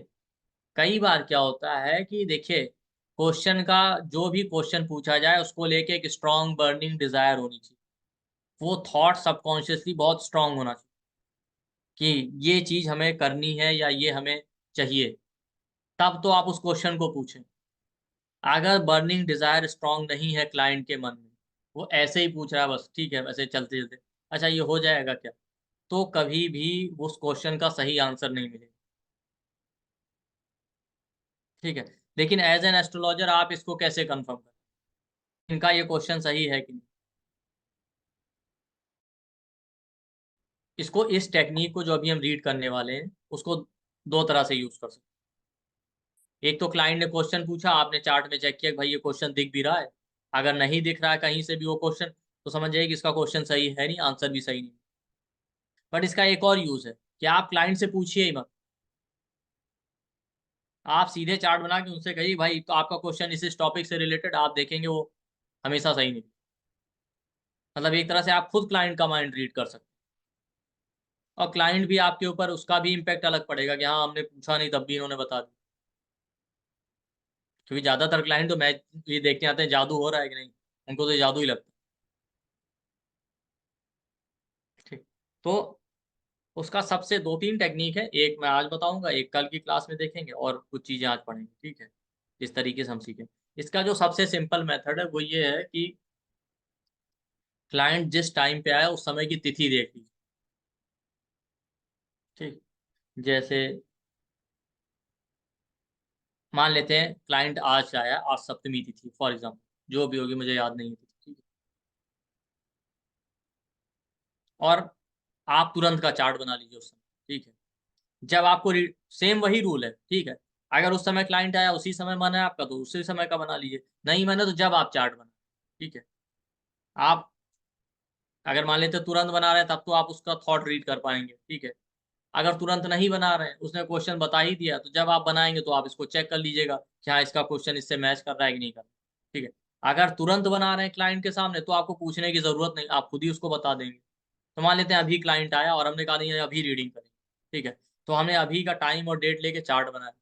कई बार क्या होता है कि देखिए, क्वेश्चन का जो भी क्वेश्चन पूछा जाए उसको लेके एक स्ट्रॉन्ग बर्निंग डिजायर होनी चाहिए। वो थॉट सबकॉन्शियसली बहुत स्ट्रांग होना चाहिए कि ये चीज हमें करनी है या ये हमें चाहिए, तब तो आप उस क्वेश्चन को पूछें। अगर बर्निंग डिजायर स्ट्रांग नहीं है क्लाइंट के मन में, वो ऐसे ही पूछ रहा है बस, ठीक है वैसे चलते चलते, अच्छा ये हो जाएगा क्या, तो कभी भी उस क्वेश्चन का सही आंसर नहीं मिलेगा। ठीक है। लेकिन एज एन एस्ट्रोलॉजर आप इसको कैसे कंफर्म करें इनका ये क्वेश्चन सही है कि नहीं? इसको, इस टेक्निक को जो अभी हम रीड करने वाले हैं उसको दो तरह से यूज कर सकते हैं। एक तो क्लाइंट ने क्वेश्चन पूछा, आपने चार्ट में चेक किया कि भाई ये क्वेश्चन दिख भी रहा है। अगर नहीं दिख रहा है कहीं से भी वो क्वेश्चन, तो समझ जाइए कि इसका क्वेश्चन सही है नहीं, आंसर भी सही नहीं। बट इसका एक और यूज है कि आप क्लाइंट से पूछिए ही मत। आप सीधे चार्ट बना के उनसे कहिए भाई तो आपका क्वेश्चन इस टॉपिक से रिलेटेड, आप देखेंगे वो हमेशा सही नहीं। मतलब एक तरह से आप खुद क्लाइंट का माइंड रीड कर सकते हैं। और क्लाइंट भी आपके ऊपर, उसका भी इम्पैक्ट अलग पड़ेगा कि हाँ हमने पूछा नहीं तब भी इन्होंने बता दिया। क्योंकि ज्यादातर क्लाइंट तो मैच ये देखने आते हैं जादू हो रहा है कि नहीं, उनको तो जादू ही लगता है। ठीक। तो उसका सबसे दो तीन टेक्निक है, एक मैं आज बताऊंगा, एक कल की क्लास में देखेंगे, और कुछ चीजें आज पढ़ेंगे। ठीक है, इस तरीके से हम सीखें। इसका जो सबसे सिंपल मेथड है वो ये है कि क्लाइंट जिस टाइम पे आया उस समय की तिथि देख लीजिए। ठीक। जैसे मान लेते हैं क्लाइंट आज आया, आज सप्तमी तिथि फॉर एग्जाम्पल, जो भी होगी मुझे याद नहीं है तिथि, ठीक है। और आप तुरंत का चार्ट बना लीजिए उस समय। ठीक है। जब आपको सेम वही रूल है, ठीक है। अगर उस समय क्लाइंट आया उसी समय मन है आपका तो उसी समय का बना लीजिए, नहीं मन है तो जब आप चार्ट बना। ठीक है। आप अगर मान लेते तुरंत बना रहे हैं तब तो आप उसका थॉट रीड कर पाएंगे। ठीक है। अगर तुरंत नहीं बना रहे हैं, उसने क्वेश्चन बता ही दिया, तो जब आप बनाएंगे तो आप इसको चेक कर लीजिएगा कि हाँ इसका क्वेश्चन इससे मैच कर रहा है कि नहीं कर रहा। ठीक है। अगर तुरंत बना रहे हैं क्लाइंट के सामने तो आपको पूछने की जरूरत नहीं, आप खुद ही उसको बता देंगे। तो मान लेते हैं अभी क्लाइंट आया और हमने कहा नहीं अभी रीडिंग करें। ठीक है। तो हमने अभी का टाइम और डेट लेके चार्ट बनाया।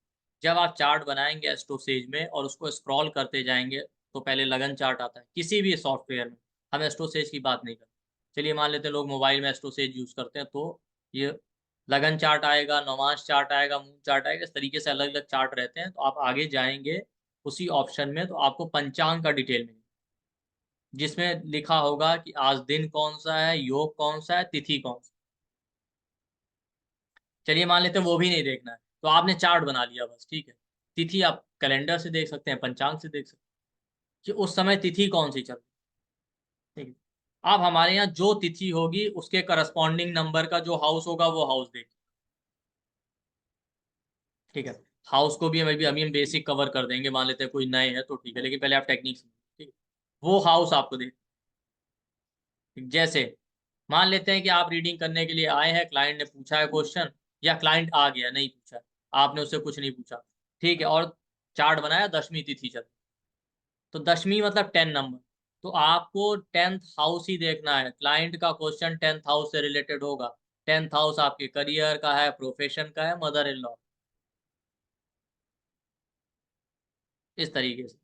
जब आप चार्ट बनाएंगे एस्ट्रोसेज में और उसको स्क्रॉल करते जाएंगे, तो पहले लगन चार्ट आता है किसी भी सॉफ्टवेयर में, हम एस्ट्रोसेज की बात नहीं करते। चलिए मान लेते हैं लोग मोबाइल में एस्ट्रोसेज यूज करते हैं, तो ये लगन चार्ट आएगा, नवांश चार्ट आएगा, मून चार्ट आएगा, इस तरीके से अलग अलग चार्ट रहते हैं। तो आप आगे जाएंगे उसी ऑप्शन में तो आपको पंचांग का डिटेल मिलेगा, जिसमें लिखा होगा कि आज दिन कौन सा है, योग कौन सा है, तिथि कौन सा। चलिए मान लेते हैं वो भी नहीं देखना है, तो आपने चार्ट बना लिया बस। ठीक है। तिथि आप कैलेंडर से देख सकते हैं, पंचांग से देख सकते हैं कि उस समय तिथि कौन सी चल रही है। ठीक है। अब हमारे यहाँ जो तिथि होगी उसके करस्पॉन्डिंग नंबर का जो हाउस होगा वो हाउस देखिए। ठीक है। हाउस को भी हम बेसिक कवर कर देंगे, मान लेते हैं कोई नए है तो ठीक है, लेकिन पहले आप टेक्निक समझिए। ठीक है। वो हाउस आपको देख, जैसे मान लेते हैं कि आप रीडिंग करने के लिए आए हैं, क्लाइंट ने पूछा है क्वेश्चन, या क्लाइंट आ गया नहीं पूछा, आपने उससे कुछ नहीं पूछा। ठीक है। और चार्ट बनाया, दशमी तिथि चल, तो दशमी मतलब 10 नंबर, तो आपको 10th हाउस ही देखना है। क्लाइंट का क्वेश्चन 10th हाउस से रिलेटेड होगा। 10th हाउस आपके करियर का है, प्रोफेशन का है, मदर इन लॉ, इस तरीके से।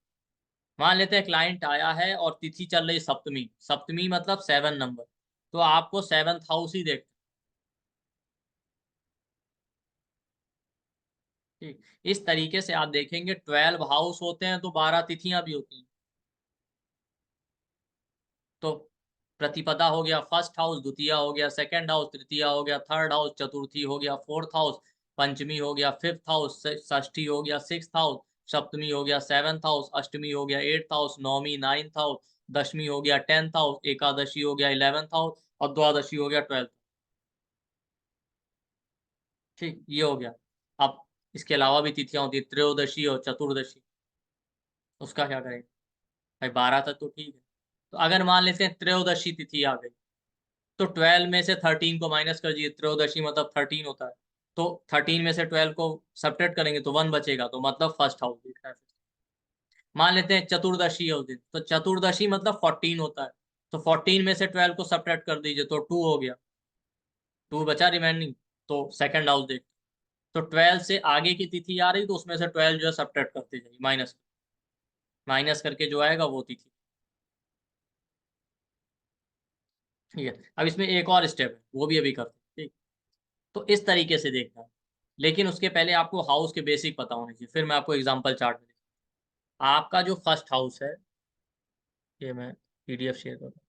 मान लेते हैं क्लाइंट आया है और तिथि चल रही सप्तमी, सप्तमी मतलब 7 नंबर, तो आपको 7th हाउस ही देख। ठीक। इस तरीके से आप देखेंगे 12 हाउस होते हैं तो 12 तिथियां भी होती हैं। तो प्रतिपदा हो गया फर्स्ट हाउस, द्वितीय हो गया सेकंड हाउस, तृतीय हो गया थर्ड हाउस, चतुर्थी हो गया फोर्थ हाउस, पंचमी हो गया फिफ्थ हाउस, षष्ठी हो गया सिक्स्थ हाउस, सप्तमी हो गया सेवंथ हाउस, अष्टमी हो गया एट्थ हाउस, नौमी नाइन्थ हाउस, दशमी हो गया 10th हाउस, एकादशी हो गया 11th हाउस, और द्वादशी हो गया 12th। ठीक, ये हो गया। अब इसके अलावा भी तिथियां होती है, त्रयोदशी और चतुर्दशी, उसका क्या करेंगे? भाई 12 तक तो ठीक है। तो अगर मान लेते हैं त्रयोदशी तिथि आ गई, तो 12 में से 13 को माइनस कर दिए, त्रयोदशी मतलब 13 होता है, तो 13 में से 12 को सब्ट्रैक्ट करेंगे तो 1 बचेगा, तो मतलब फर्स्ट हाउस दिख रहा है। मान लेते हैं चतुर्दशी है उस दिन, तो चतुर्दशी मतलब 14 होता है, तो 14 में से 12 को सब्ट्रैक्ट कर दीजिए तो 2 हो गया, 2 बचा रिमेनिंग, तो सेकंड हाउस देख, तो 12 से आगे की तिथि आ रही तो उसमें से 12 जो है सब्ट्रैक्ट करते जाइए, माइनस माइनस करके जो आएगा वो तिथि। ठीक है, अब इसमें एक और स्टेप है, वो भी अभी करते हैं। ठीक, तो इस तरीके से देखना है, लेकिन उसके पहले आपको हाउस के बेसिक पता होने चाहिए, फिर मैं आपको एग्जांपल चार्ट में आपका जो फर्स्ट हाउस है, ये मैं पीडीएफ शेयर कर दूं।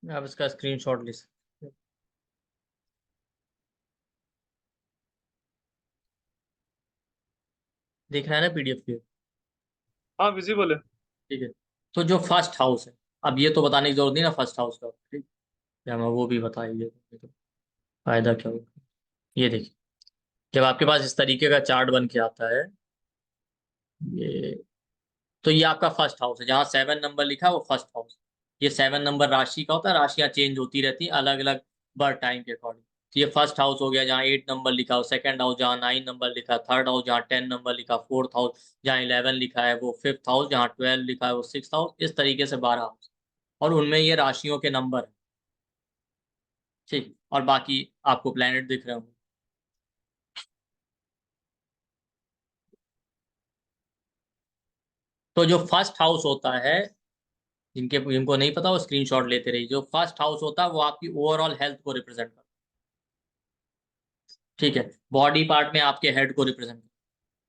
आप इसका स्क्रीनशॉट ले सकते हैं। दिख रहा है ना पीडीएफ पे? हाँ विजिबल है। ठीक है, तो जो फर्स्ट हाउस है, अब ये तो बताने की जरूरत नहीं ना फर्स्ट हाउस का, ठीक, या मैं वो भी बता ही देता हूँ, तो फायदा क्या होगा। ये देखिए, जब आपके पास इस तरीके का चार्ट बन के आता है, ये, तो ये आपका फर्स्ट हाउस है, जहाँ 7 नंबर लिखा है वो फर्स्ट हाउस। ये 7 नंबर राशि का होता है, राशियां चेंज होती रहती हैं अलग अलग बर्थ टाइम के अकॉर्डिंग। तो ये फर्स्ट हाउस हो गया जहाँ 8 नंबर लिखा हो, सेकंड हाउस जहाँ 9 नंबर लिखा है, थर्ड हाउस जहाँ 10 नंबर लिखा, फोर्थ हाउस जहाँ 11 लिखा है, वो फिफ्थ हाउस जहाँ 12 लिखा है, वो सिक्स हाउस, इस तरीके से 12 हाउस, और उनमें ये राशियों के नंबर है। ठीक, और बाकी आपको प्लेनेट दिख रहे होंगे। तो जो फर्स्ट हाउस होता है, जिनको नहीं पता वो स्क्रीनशॉट लेते रहिए, जो फर्स्ट हाउस होता है वो आपकी ओवरऑल हेल्थ को रिप्रेजेंट करता है। ठीक है, बॉडी पार्ट में आपके हेड को रिप्रेजेंट करता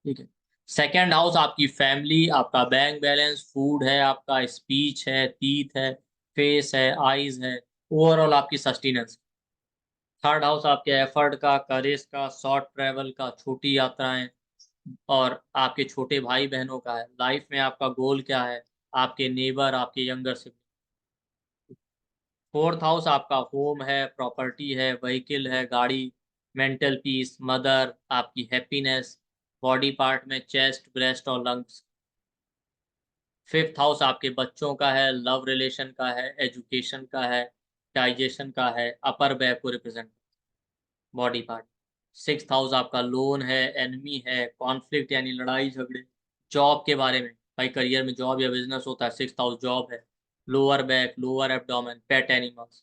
है। ठीक है, सेकंड हाउस आपकी फैमिली, आपका बैंक बैलेंस, फूड है आपका, स्पीच है, टीथ है, फेस है, आईज है, ओवरऑल आपकी सस्टेनेंस। थर्ड हाउस आपके एफर्ट का, करेज का, शॉर्ट ट्रेवल का, छोटी यात्राएं, और आपके छोटे भाई बहनों का है, लाइफ में आपका गोल क्या है, आपके नेबर, आपके यंगर सिबलिंग। फोर्थ हाउस आपका होम है, प्रॉपर्टी है, व्हीकल है, गाड़ी, मेंटल पीस, मदर, आपकी हैप्पीनेस, बॉडी पार्ट में चेस्ट, ब्रेस्ट और लंग्स। फिफ्थ हाउस आपके बच्चों का है, लव रिलेशन का है, एजुकेशन का है, डाइजेशन का है, अपर बैक को represent body part. Sixth house आपका लोन है, एनमी है, कॉन्फ्लिक्ट यानी लड़ाई झगड़े, जॉब के बारे में, भाई करियर में जॉब या बिजनेस होता है, सिक्स्थ हाउस जॉब है, lower back, lower abdomen, pet animals.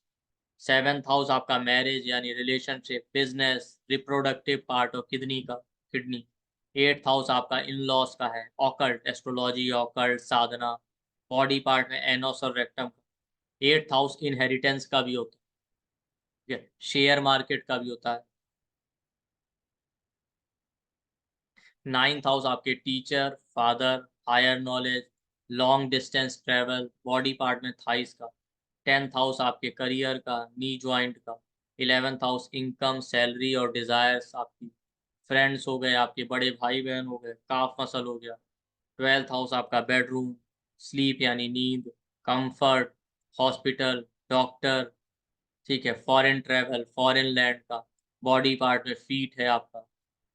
Seventh house आपका मैरिज यानी रिलेशनशिप, बिजनेस, रिप्रोडक्टिव पार्ट और किडनी। एट्थ हाउस आपका इन लॉस का है, ऑकल्ट, एस्ट्रोलॉजी, ऑकल्ट साधना, बॉडी पार्ट में एनोस और रेक्टम का। एट्थ हाउस इनहेरिटेंस का भी होता है, ठीक है, शेयर मार्केट का भी होता है। नाइन्थ हाउस आपके teacher, father, higher knowledge, long distance travel, body part में थाइस का। टेंथ हाउस आपके करियर का, नी ज्वाइंट का। इलेवेंथ हाउस इनकम, सैलरी और डिजायर्स आपकी। फ्रेंड्स हो गए, आपके बड़े भाई बहन हो गए, काफ मसल हो गया। ट्वेल्थ हाउस आपका बेडरूम, स्लीप यानी नींद, कंफर्ट, हॉस्पिटल, डॉक्टर, ठीक है, फॉरेन ट्रेवल, फॉरेन लैंड का। बॉडी पार्ट में फीट है आपका,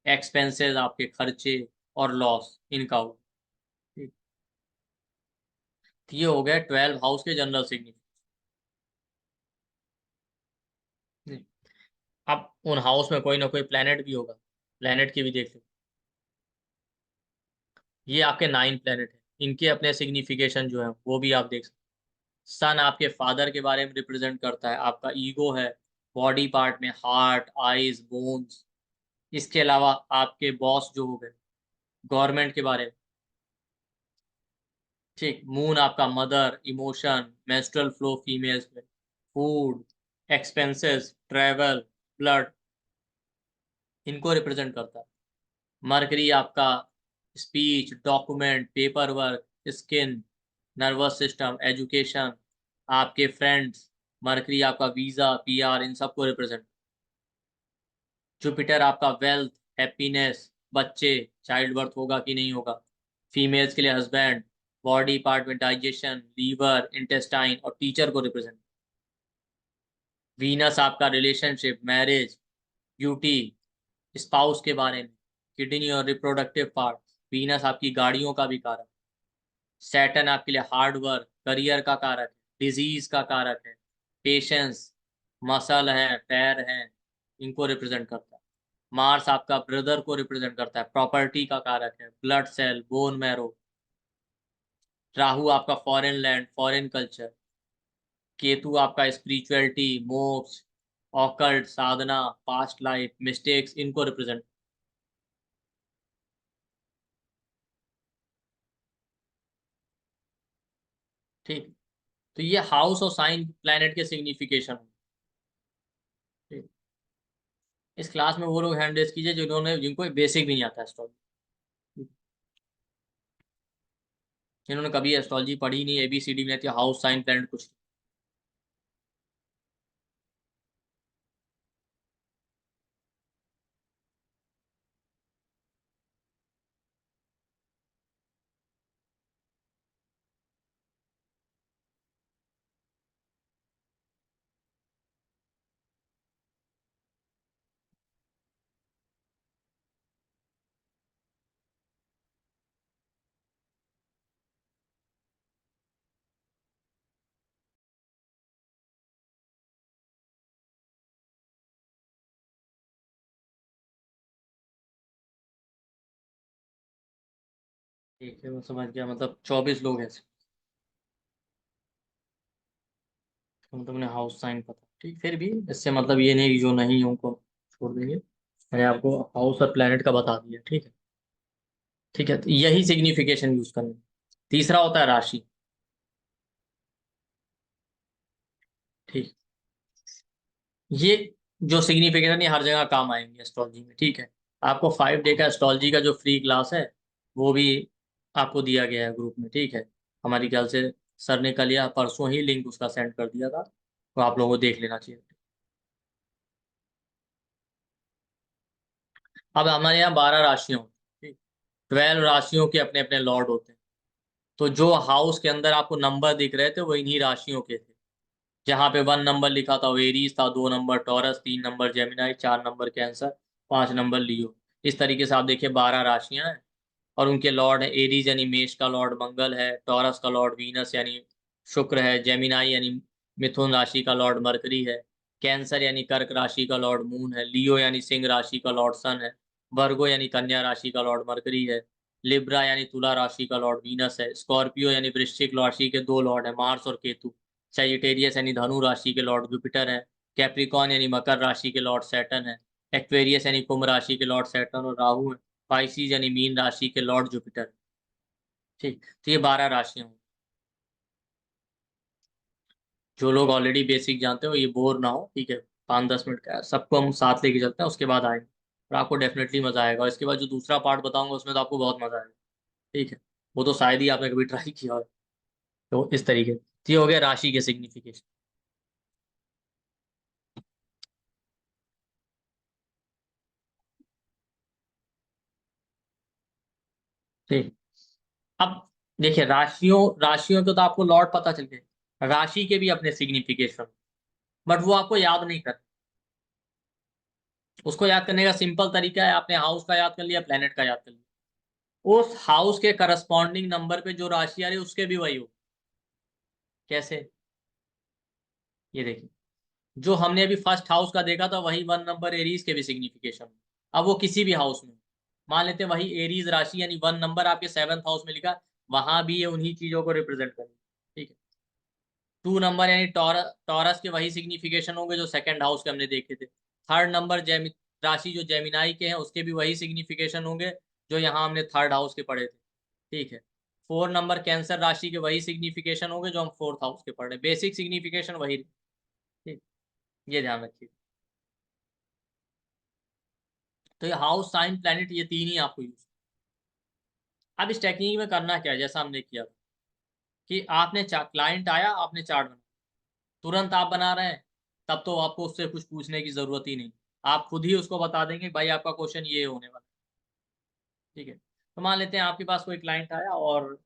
एक्सपेंसेस आपके खर्चे और लॉस इनका हो। ठीक, तो ये हो गया 12 हाउस के जनरल सिग्निफिकेशन। अब उन हाउस में कोई ना कोई प्लेनेट भी होगा, प्लेनेट की भी देख लो। ये आपके 9 प्लेनेट है, इनके अपने सिग्निफिकेशन जो है वो भी आप देख सकते। सन आपके फादर के बारे में रिप्रेजेंट करता है, आपका ईगो है, बॉडी पार्ट में हार्ट, आईज, बोन्स। इसके अलावा आपके बॉस जो हो गए, गवर्नमेंट के बारे में। ठीक, मून आपका mother, emotion, menstrual flow females में, फूड, एक्सपेंसेस, ट्रेवल, ब्लड, इनको रिप्रेजेंट करता है। मरकरी आपका speech, document, paper work, skin, nervous system, education, आपके फ्रेंड्स। मरकरी आपका वीजा, पीआर, इन सबको रिप्रेजेंट। जुपिटर आपका वेल्थ, हैप्पीनेस, बच्चे, चाइल्ड बर्थ होगा कि नहीं होगा। फीमेल्स के लिए हस्बैंड, बॉडी पार्ट में डाइजेशन, लीवर, इंटेस्टाइन और टीचर को रिप्रेजेंट। वीनस आपका रिलेशनशिप, मैरिज, ब्यूटी, स्पाउस के बारे में, किडनी और रिप्रोडक्टिव पार्ट। वीनस आपकी गाड़ियों का भी कारक। सैटर्न आपके लिए हार्ड वर्क, करियर का कारक है, डिजीज का कारक है, पेशेंस, मसल है, पैर है, इनको रिप्रेजेंट करता है। मार्स आपका ब्रदर को रिप्रेजेंट करता है, प्रॉपर्टी का कारक है, blood cell, bone marrow. Rahu आपका foreign land, foreign culture. Ketu आपका स्पिरिचुअलिटी, मोक्ष, ऑकल्ट, साधना, पास्ट लाइफ, मिस्टेक्स, इनको रिप्रेजेंट। ठीक, तो ये हाउस और साइन प्लैनेट के सिग्निफिकेशन। ठीक, इस क्लास में वो लोग हैंड रेस कीजिए जिन्होंने, जिनको बेसिक भी नहीं आता एस्ट्रोलॉजी, जिन्होंने कभी एस्ट्रोलॉजी पढ़ी नहीं, एबीसीडी में नहीं, हाउस साइन प्लैनेट कुछ नहीं। ठीक है, वो समझ गया, मतलब 24 लोग हैं। तो तुमने हाउस साइन पता, ठीक, फिर भी इससे मतलब ये नहीं कि जो नहीं है उनको छोड़ देंगे। मैंने आपको हाउस और प्लैनेट का बता दिया, ठीक है। ठीक है, तो यही सिग्निफिकेशन यूज करना। तीसरा होता है राशि। ठीक, ये जो सिग्निफिकेशन ये हर जगह काम आएंगे एस्ट्रोलॉजी में, ठीक है। आपको 5 डे का एस्ट्रोलॉजी का जो फ्री क्लास है वो भी आपको दिया गया है ग्रुप में, ठीक है। हमारी ख्याल से सर ने कल या परसों ही लिंक उसका सेंड कर दिया था, तो आप लोगों को देख लेना चाहिए। अब हमारे यहाँ 12 राशियां होती हैं, 12 राशियों के अपने अपने लॉर्ड होते हैं। तो जो हाउस के अंदर आपको नंबर दिख रहे थे वो इन्हीं राशियों के थे। जहाँ पे 1 नंबर लिखा था वो एरीज था, 2 नंबर टॉरस, 3 नंबर जेमिनाई, 4 नंबर कैंसर, 5 नंबर लियो। इस तरीके से आप देखिए 12 राशियां हैं और उनके लॉर्ड है। एरीज यानी मेष का लॉर्ड मंगल है, टॉरस का लॉर्ड वीनस यानी शुक्र है, जेमिनाई यानी मिथुन राशि का लॉर्ड मरकरी है, कैंसर यानी कर्क राशि का लॉर्ड मून है, लियो यानी सिंह राशि का लॉर्ड सन है, वर्गो यानी कन्या राशि का लॉर्ड मरकरी है, लिब्रा यानी तुला राशि का लॉर्ड वीनस है, स्कॉर्पियो यानी वृश्चिक राशि के 2 लॉर्ड है, मार्स और केतु, सैजिटेरियस यानी धनु राशि के लॉर्ड जुपिटर है, कैप्रिकॉन यानी मकर राशि के लॉर्ड सैटर्न है, एक्वेरियस यानी कुंभ राशि के लॉर्ड सैटर्न और राहु है, पाइसिस यानी मीन राशि के लॉर्ड जुपिटर। ठीक, तो ये 12 राशियां हैं। जो लोग ऑलरेडी बेसिक जानते हो ये बोर ना हो, ठीक है। 5-10 मिनट का है, सबको हम साथ लेके चलते हैं, उसके बाद आएंगे और आपको डेफिनेटली मजा आएगा। और इसके बाद जो दूसरा पार्ट बताऊंगा उसमें तो आपको बहुत मजा आएगा, ठीक है। वो तो शायद ही आपने कभी ट्राई किया हो। तो इस तरीके से, तो ये हो गया राशि के सिग्निफिकेशन। ठीक, अब देखिए राशियों राशियों के तो आपको लॉर्ड पता चल गए, राशि के भी अपने सिग्निफिकेशन, बट वो आपको याद नहीं कर। उसको याद करने का सिंपल तरीका है, आपने हाउस का याद कर लिया, प्लेनेट का याद कर लिया, उस हाउस के करस्पॉन्डिंग नंबर पे जो राशि आ रही है उसके भी वही हो। कैसे, ये देखिए, जो हमने अभी फर्स्ट हाउस का देखा था वही 1 नंबर एरीज के भी सिग्निफिकेशन। अब वो किसी भी हाउस में, मान लेते हैं वही एरीज राशि यानी 1 नंबर आपके 7th हाउस में लिखा, वहां भी ये उन्हीं चीजों को रिप्रेजेंट करेंगे। ठीक है, 2 नंबर यानी टॉरस के वही सिग्निफिकेशन होंगे जो सेकंड हाउस के हमने देखे थे। 3rd नंबर राशि जो जेमिनाई के हैं उसके भी वही सिग्निफिकेशन होंगे जो यहाँ हमने 3rd हाउस के पढ़े थे। ठीक है, 4 नंबर कैंसर राशि के वही सिग्निफिकेशन होंगे जो हम 4th हाउस के पढ़ रहे, बेसिक सिग्निफिकेशन वही। ठीक, ये ध्यान रखिए। तो ये हाउस साइन प्लैनेट ये 3 ही आपको यूज। अब इस टेक्निक में करना क्या है, जैसा हमने किया कि आपने क्लाइंट आया, आपने चार्ट बना, तुरंत आप बना रहे हैं, तब तो आपको उससे कुछ पूछने की जरूरत ही नहीं। आप खुद ही उसको बता देंगे भाई आपका क्वेश्चन ये होने वाला है। ठीक है, तो मान लेते हैं आपके पास कोई क्लाइंट आया और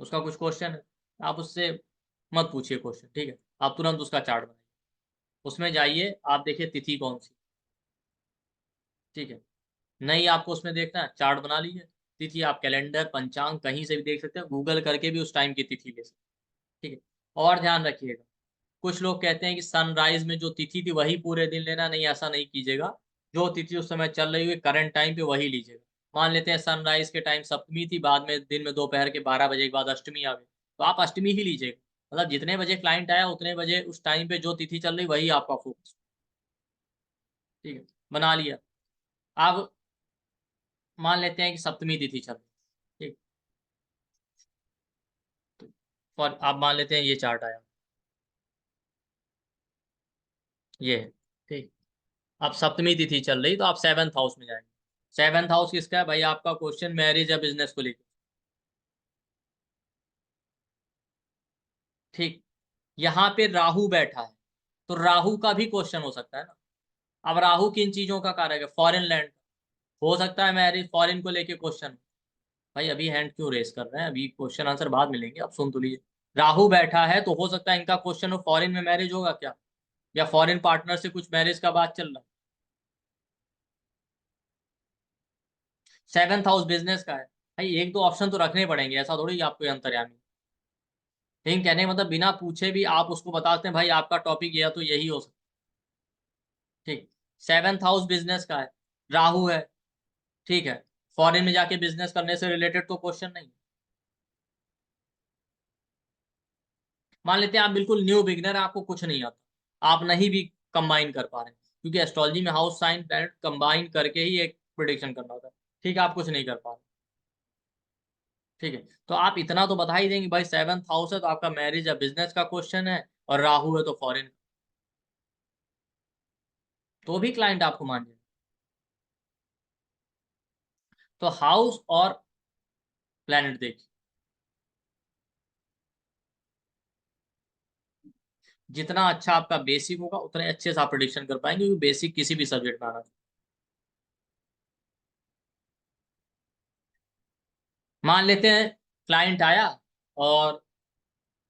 उसका कुछ क्वेश्चन है, आप उससे मत पूछिए क्वेश्चन। ठीक है, आप तुरंत उसका चार्ट बनाइए, उसमें जाइए, आप देखिए तिथि कौन सी। ठीक है, नहीं आपको उसमें देखना है, चार्ट बना लीजिए। तिथि आप कैलेंडर पंचांग कहीं से भी देख सकते हैं, गूगल करके भी उस टाइम की तिथि ले सकते हैं। ठीक है, और ध्यान रखिएगा, कुछ लोग कहते हैं कि सनराइज में जो तिथि थी वही पूरे दिन लेना, नहीं ऐसा नहीं कीजिएगा। जो तिथि उस समय चल रही हुई करंट टाइम पे वही लीजिएगा। मान लेते हैं सनराइज के टाइम सप्तमी थी, बाद में दिन में दोपहर के 12 बजे के बाद अष्टमी आ गई, तो आप अष्टमी ही लीजिएगा। मतलब जितने बजे क्लाइंट आया उतने बजे उस टाइम पे जो तिथि चल रही वही आपका फोकस। ठीक है, बना लिया। अब मान लेते हैं कि सप्तमी तिथि चल रही। ठीक, और आप मान लेते हैं ये चार्ट आया, ये है। ठीक, अब सप्तमी तिथि चल रही तो आप 7th हाउस में जाएंगे। 7th हाउस किसका है भाई, आपका क्वेश्चन मैरिज या बिजनेस को लेकर। ठीक, यहाँ पे राहु बैठा है, तो राहु का भी क्वेश्चन हो सकता है ना। अब राहु किन चीजों का कारक है, फॉरेन लैंड। हो सकता है मैरिज फॉरेन को लेके क्वेश्चन। भाई अभी हैंड क्यों रेस कर रहे हैं, अभी क्वेश्चन आंसर बाद मिलेंगे, अब सुन तो लीजिए। राहु बैठा है तो हो सकता है इनका क्वेश्चन हो फॉरेन में मैरिज होगा क्या, या फॉरेन पार्टनर से कुछ मैरिज का बात चल रहा है। 7th हाउस बिजनेस का है। भाई एक दो ऑप्शन तो रखने पड़ेंगे, ऐसा थोड़ी कि आपको अंतर्यामी। लेकिन कहने का मतलब बिना पूछे भी आप उसको बताते हैं भाई आपका टॉपिक यह तो यही हो सकता है। ठीक, 7th हाउस बिजनेस का है, राहु है। ठीक है, फॉरेन में जाके बिजनेस करने से रिलेटेड तो क्वेश्चन नहीं। मान लेते हैं आप बिल्कुल न्यू बिगिनर, आपको कुछ नहीं आता, आप नहीं भी कंबाइन कर पा रहे, क्योंकि एस्ट्रोलॉजी में हाउस साइन प्लैनेट कंबाइन करके ही एक प्रिडिक्शन करना होता है। ठीक है, आप कुछ नहीं कर पा रहे। ठीक है, तो आप इतना तो बता ही देंगे भाई 7th हाउस है तो आपका मैरिज या बिजनेस का क्वेश्चन है, और राहु है तो फॉरेन, तो भी क्लाइंट आपको मान जाए। तो हाउस और प्लैनेट देखिए, जितना अच्छा आपका बेसिक होगा उतने अच्छे से आप प्रिडिक्शन कर पाएंगे, क्योंकि बेसिक किसी भी सब्जेक्ट में आना चाहिए। मान लेते हैं क्लाइंट आया और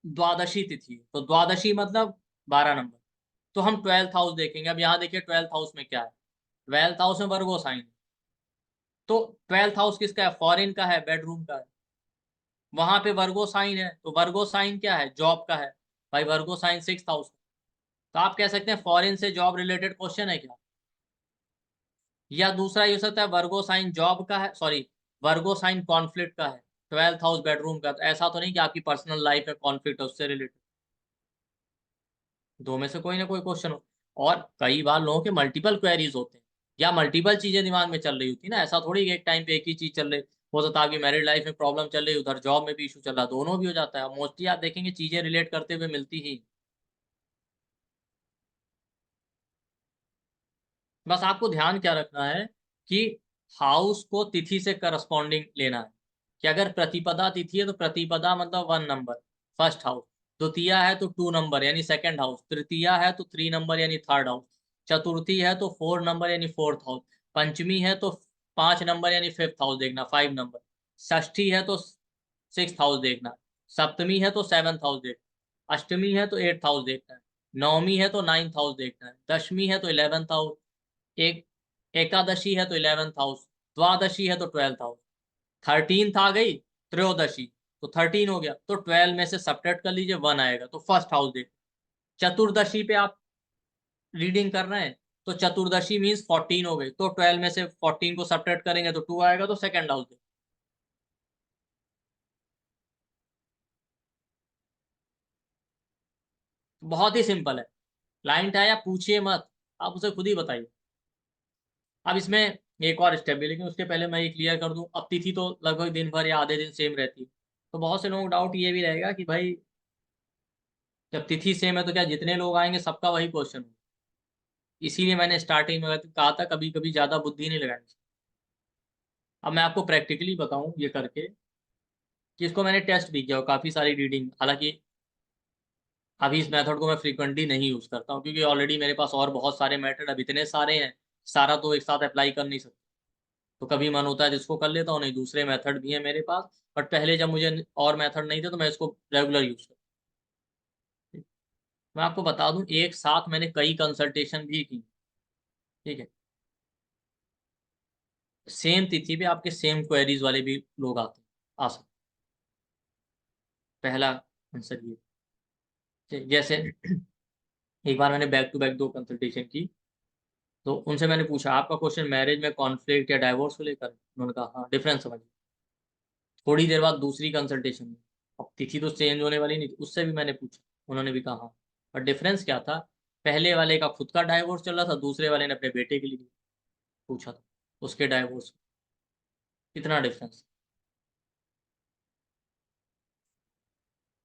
द्वादशी तिथि, तो द्वादशी मतलब 12 नंबर, तो हम 12th हाउस देखेंगे। अब यहाँ देखिए 12th हाउस में क्या है, 12th हाउस में वर्गो साइन, तो 12th हाउस किसका है, फॉरेन का है, बेडरूम का है। वहां पे वर्गो साइन है, तो वर्गो साइन क्या है, जॉब का है। भाई वर्गो साइन 6th हाउस, तो आप कह सकते हैं फॉरेन से जॉब रिलेटेड क्वेश्चन है क्या। या दूसरा ये हो सकता है वर्गो साइन जॉब का है, सॉरी, वर्गो साइन कॉन्फ्लिक्ट का है, 12th हाउस बेडरूम का, तो ऐसा तो नहीं कि आपकी पर्सनल लाइफ में कॉन्फ्लिक्ट है उससे रिलेटेड। दो में से कोई ना कोई क्वेश्चन हो। और कई बार लोगों के मल्टीपल क्वेरीज होते हैं, या मल्टीपल चीजें दिमाग में चल रही होती है ना, ऐसा थोड़ी कि एक टाइम पे एक ही चीज चल रही। हो सकता है आपकी मैरिड लाइफ में प्रॉब्लम चल रही है, उधर जॉब में भी इशू चल रहा है, दोनों भी हो जाता है। मोस्टली आप देखेंगे चीजें रिलेट करते हुए मिलती ही। बस आपको ध्यान क्या रखना है कि हाउस को तिथि से करस्पॉन्डिंग लेना है, कि अगर प्रतिपदा तिथि है तो प्रतिपदा मतलब 1 नंबर, फर्स्ट हाउस। द्वितीया है तो 2 नंबर यानी सेकंड हाउस। तृतीया है तो 3 नंबर यानी थर्ड हाउस। चतुर्थी है तो 4 नंबर यानी फोर्थ हाउस। पंचमी है तो 5 नंबर यानी फिफ्थ हाउस देखना, 5 नंबर। षष्ठी है तो 6th हाउस देखना। सप्तमी है तो 7th हाउस देखना। अष्टमी है तो 8th हाउस देखना है। नवमी है तो 9th हाउस देखना है। दशमी है तो 11th हाउस। एक एकादशी है तो 11th हाउस। द्वादशी है तो 12th हाउस। 13th आ गई त्रयोदशी, तो 13 हो गया, तो 12 में से सब्ट्रैक्ट कर लीजिए, 1 आएगा, तो फर्स्ट हाउस देख। चतुर्दशी पे आप रीडिंग कर रहे हैं, तो चतुर्दशी मीन्स 14 हो गई, तो 12 में से 14 को सब्ट्रैक्ट करेंगे तो 2 आएगा, तो सेकंड हाउस देख। बहुत ही सिंपल है। क्लाइंट आया, पूछिए मत, आप उसे खुद ही बताइए। अब इसमें एक और स्टेप भी, लेकिन उसके पहले मैं ये क्लियर कर दूं, अब तिथि तो लगभग दिन भर या आधे दिन सेम रहती है। तो बहुत से लोगों को डाउट ये भी रहेगा कि भाई जब तिथि सेम है तो क्या जितने लोग आएंगे सबका वही क्वेश्चन हो। इसीलिए मैंने स्टार्टिंग में कहा था कभी कभी ज्यादा बुद्धि नहीं लगानी चाहिए। अब मैं आपको प्रैक्टिकली बताऊं ये करके, कि इसको मैंने टेस्ट भी किया और काफी सारी रीडिंग, हालांकि अभी इस मेथड को मैं फ्रीक्वेंटली नहीं यूज करता हूँ, क्योंकि ऑलरेडी मेरे पास और बहुत सारे मेथड अब इतने सारे हैं, सारा तो एक साथ अप्लाई कर नहीं सकता। तो कभी मन होता है जिसको कर लेता हूँ, नहीं दूसरे मेथड भी हैं मेरे पास, बट पहले जब मुझे और मेथड नहीं थे तो मैं इसको रेगुलर यूज करता हूँ। मैं आपको बता दूं, एक साथ मैंने कई कंसल्टेशन भी की। ठीक है, सेम तिथि पे आपके सेम क्वेरीज वाले भी लोग आते हैं, आ सकते। पहला आंसर ये, जैसे एक बार मैंने बैक टू बैक 2 कंसल्टेशन की, तो उनसे मैंने पूछा आपका क्वेश्चन मैरिज में कॉन्फ्लिक्ट या डाइवोर्स को लेकर है? उन्होंने कहा हाँ, डिफरेंस समझ। थोड़ी देर बाद दूसरी कंसल्टेशन में, अब तिथि तो चेंज होने वाली नहीं थी, उससे भी मैंने पूछा, उन्होंने भी कहा हाँ। और डिफरेंस क्या था, पहले वाले का खुद का डाइवोर्स चल रहा था, दूसरे वाले ने अपने बेटे के लिए पूछा था, उसके डाइवोर्स। इतना डिफरेंस।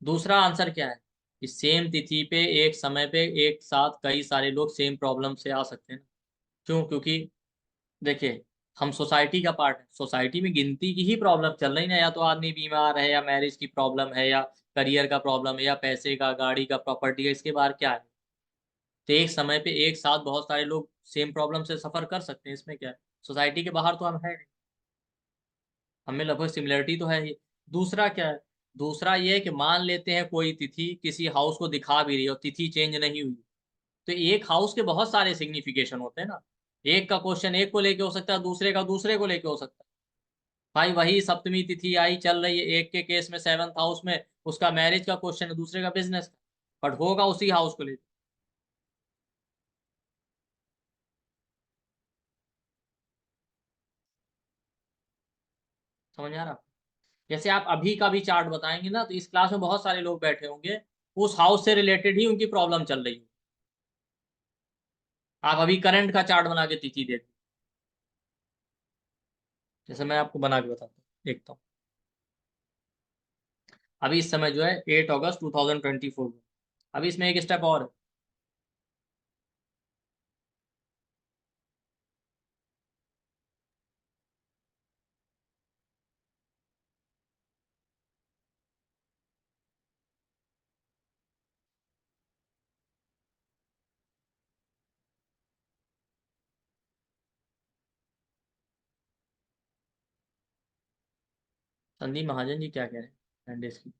दूसरा आंसर क्या है, कि सेम तिथि पे एक समय पे एक साथ कई सारे लोग सेम प्रॉब्लम से आ सकते हैं ना। क्यों? क्योंकि देखिए, हम सोसाइटी का पार्ट है, सोसाइटी में गिनती की ही प्रॉब्लम चल रही ना, या तो आदमी बीमार है, या मैरिज की प्रॉब्लम है, या करियर का प्रॉब्लम है, या पैसे का, गाड़ी का, प्रॉपर्टी का, इसके बाहर क्या है। तो एक समय पे एक साथ बहुत सारे लोग सेम प्रॉब्लम से सफर कर सकते हैं, इसमें क्या है। सोसाइटी के बाहर तो हम है नहीं, हमें लगभग सिमिलरिटी तो है ही। दूसरा क्या है, दूसरा ये है कि मान लेते हैं कोई तिथि किसी हाउस को दिखा भी रही है और तिथि चेंज नहीं हुई, तो एक हाउस के बहुत सारे सिग्निफिकेशन होते हैं ना। एक का क्वेश्चन एक को लेके हो सकता है, दूसरे का दूसरे को लेके हो सकता है। भाई वही सप्तमी तिथि आई चल रही है, एक के केस में 7th हाउस में उसका मैरिज का क्वेश्चन है, दूसरे का बिजनेस का, बट होगा उसी हाउस को लेकर। समझ आ रहा? जैसे आप अभी का भी चार्ट बताएंगे ना, तो इस क्लास में बहुत सारे लोग बैठे होंगे, उस हाउस से रिलेटेड ही उनकी प्रॉब्लम चल रही है। आप अभी करंट का चार्ट बना के तिथि देखो, जैसे मैं आपको बना के बताता हूँ, देखता हूँ। अभी इस समय जो है 8 अगस्त 2024 में, अभी इसमें एक स्टेप और है। संदीप महाजन जी क्या कह रहे हैं, संडेज की।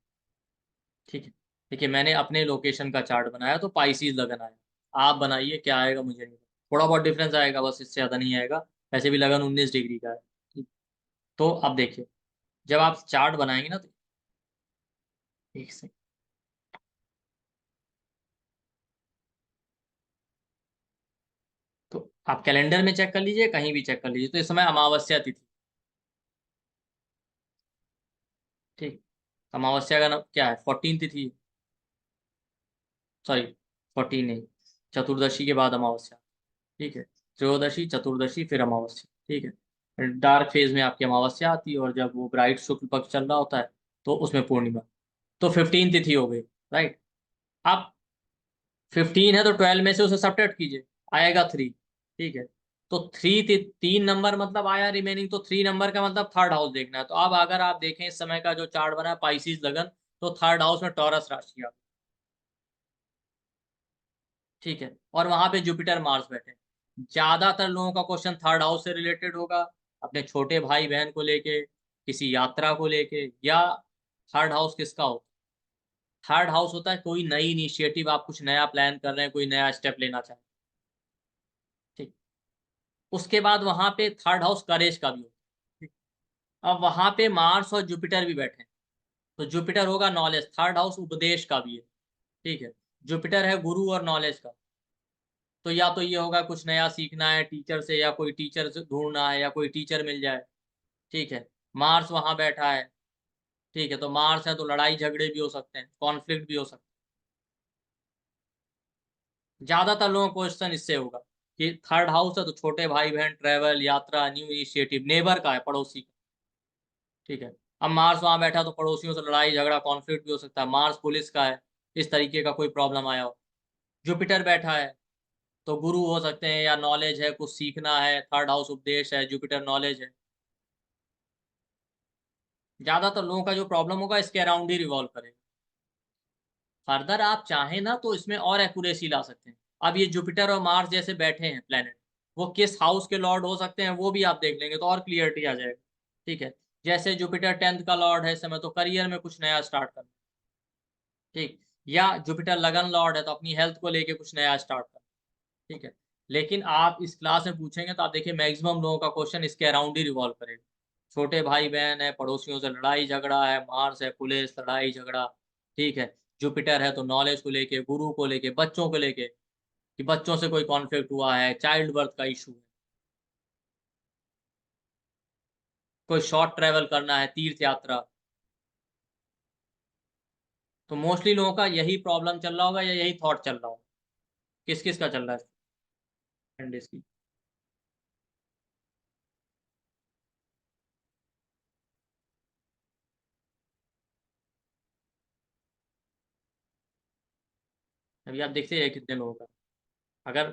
ठीक है, देखिए मैंने अपने लोकेशन का चार्ट बनाया तो पाइसीज लगन आया। आप बनाइए, क्या आएगा मुझे नहीं पता, थोड़ा बहुत डिफरेंस आएगा बस, इससे ज्यादा नहीं आएगा। वैसे भी लगन 19 डिग्री का है। ठीक। तो अब देखिए, जब आप चार्ट बनाएंगे ना, तो एक सेकंड, तो आप कैलेंडर में चेक कर लीजिए, कहीं भी चेक कर लीजिए, तो इस समय अमावस्या तिथि। ठीक, अमावस्या का नाम क्या है, 14 तिथि, सॉरी 14 नहीं, चतुर्दशी के बाद अमावस्या। ठीक है, त्रयोदशी, चतुर्दशी, फिर अमावस्या। ठीक है, डार्क फेज में आपकी अमावस्या आती है, और जब वो ब्राइट शुक्ल पक्ष चल रहा होता है तो उसमें पूर्णिमा। तो 15 तिथि हो गई, राइट। अब 15 है तो 12 में से उसे सब्ट्रैक्ट कीजिए, आएगा 3। ठीक है, तो 3 नंबर मतलब आया रिमेनिंग, तो 3 नंबर का मतलब थर्ड हाउस देखना है। तो अब अगर आप देखें इस समय का जो चार्ट बना है पाइसिस लगन, तो थर्ड हाउस में टॉरस राशि आ। ठीक है, और वहां पे जुपिटर मार्स बैठे हैं। ज्यादातर लोगों का क्वेश्चन थर्ड हाउस से रिलेटेड होगा, अपने छोटे भाई बहन को लेके, किसी यात्रा को लेके, या थर्ड हाउस किसका हो, थर्ड हाउस होता है कोई नई इनिशिएटिव, आप कुछ नया प्लान कर रहे हैं, कोई नया स्टेप लेना चाहते हैं। ठीक, उसके बाद वहां पे थर्ड हाउस करेज का भी होता है। ठीक, अब वहां पे मार्स और जुपिटर भी बैठे हैं, तो जुपिटर होगा नॉलेज, थर्ड हाउस उपदेश का भी है। ठीक है, जुपिटर है गुरु और नॉलेज का, तो या तो ये होगा कुछ नया सीखना है टीचर से, या कोई टीचर से ढूंढना है, या कोई टीचर मिल जाए। ठीक है, मार्स वहां बैठा है। ठीक है, तो मार्स है तो लड़ाई झगड़े भी हो सकते हैं, कॉन्फ्लिक्ट भी हो सकते ज्यादातर लोगों का क्वेश्चन इससे होगा कि थर्ड हाउस है तो छोटे भाई बहन, ट्रेवल, यात्रा, न्यू इनिशिएटिव, नेबर का है, पड़ोसी का। ठीक है। अब मार्स वहां बैठा तो पड़ोसियों से लड़ाई झगड़ा कॉन्फ्लिक्ट भी हो सकता है। मार्स पुलिस का है, इस तरीके का कोई प्रॉब्लम आया हो। जुपिटर बैठा है तो गुरु हो सकते हैं, या नॉलेज है, कुछ सीखना है, थर्ड हाउस उपदेश है, जुपिटर नॉलेज है। ज्यादातर लोगों का जो प्रॉब्लम होगा इसके अराउंड ही रिवॉल्व करेगा। फर्दर आप चाहें ना तो इसमें और एक्यूरेसी ला सकते हैं। अब ये जुपिटर और मार्स जैसे बैठे हैं प्लेनेट, वो किस हाउस के लॉर्ड हो सकते हैं वो भी आप देख लेंगे तो और क्लियरिटी आ जाएगा। ठीक है। जैसे जुपिटर 10th का लॉर्ड है इस समय, तो करियर में कुछ नया स्टार्ट करना। ठीक। या जुपिटर लगन लॉर्ड है तो अपनी हेल्थ को लेके कुछ नया स्टार्ट करना। ठीक है। लेकिन आप इस क्लास में पूछेंगे तो आप देखिए मैक्सिमम लोगों का क्वेश्चन इसके अराउंड ही रिवॉल्व करेगा। छोटे भाई बहन है, पड़ोसियों से लड़ाई झगड़ा है, मार्स है पुलिस, लड़ाई झगड़ा। ठीक है। जुपिटर है तो नॉलेज को लेके, गुरु को लेके, बच्चों को लेके, कि बच्चों से कोई कॉन्फ्लिक्ट हुआ है, चाइल्ड बर्थ का इशू है, कोई शॉर्ट ट्रेवल करना है, तीर्थ यात्रा। तो मोस्टली लोगों का यही प्रॉब्लम चल रहा होगा या यही थॉट चल रहा होगा। किस किस का चल रहा है फ्रेंड इसकी। अभी आप देखते हैं कितने लोगों का, अगर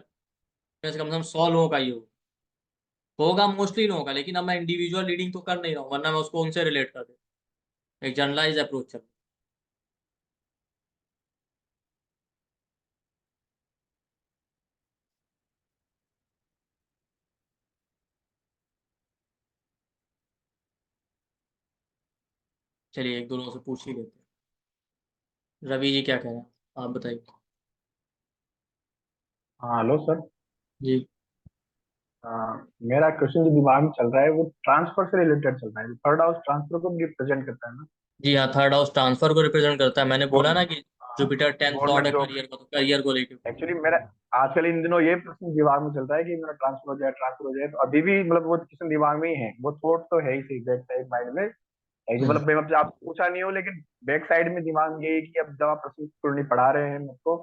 कम से कम 100 लोगों का ही होगा मोस्टली लोगों का। लेकिन अब मैं इंडिविजुअल रीडिंग तो कर नहीं रहा हूँ, वरना मैं उसको उनसे रिलेट कर दूँ। एक जनरलाइज अप्रोच चल। चलिए एक दो लोगों से पूछ ही लेते हैं। रवि जी क्या कह रहे हैं, आप बताइए। हाँ हेलो सर। जी। मेरा क्वेश्चन जो दिमाग में चल रहा है वो ट्रांसफर से रिलेटेड चल रहा है। थर्ड हाउस ट्रांसफर को रिप्रेजेंट करता है ना। जी हाँ, थर्ड हाउस ट्रांसफर को रिप्रेजेंट करता है। मैंने बोला ना कि जुपिटर 10th लॉर्ड गवर्नमेंट है जॉब। करियर का, तो करियर को लेके। एक्चुअली मेरा आजकल इन दिनों ये प्रश्न दिमाग में चल रहा है कि मेरा ट्रांसफर हो जाए, ट्रांसफर हो जाए। तो अभी भी मतलब वो क्वेश्चन दिमाग में ही है, वो थॉट तो है ही सही बैक साइड माइंड में है कि हम्म। मतलब मैं आपसे आप पूछा नहीं हो, लेकिन बैक साइड में दिमाग में ये है कि अब जब आप प्रश्न नहीं पढ़ा रहे हैं मेरे को,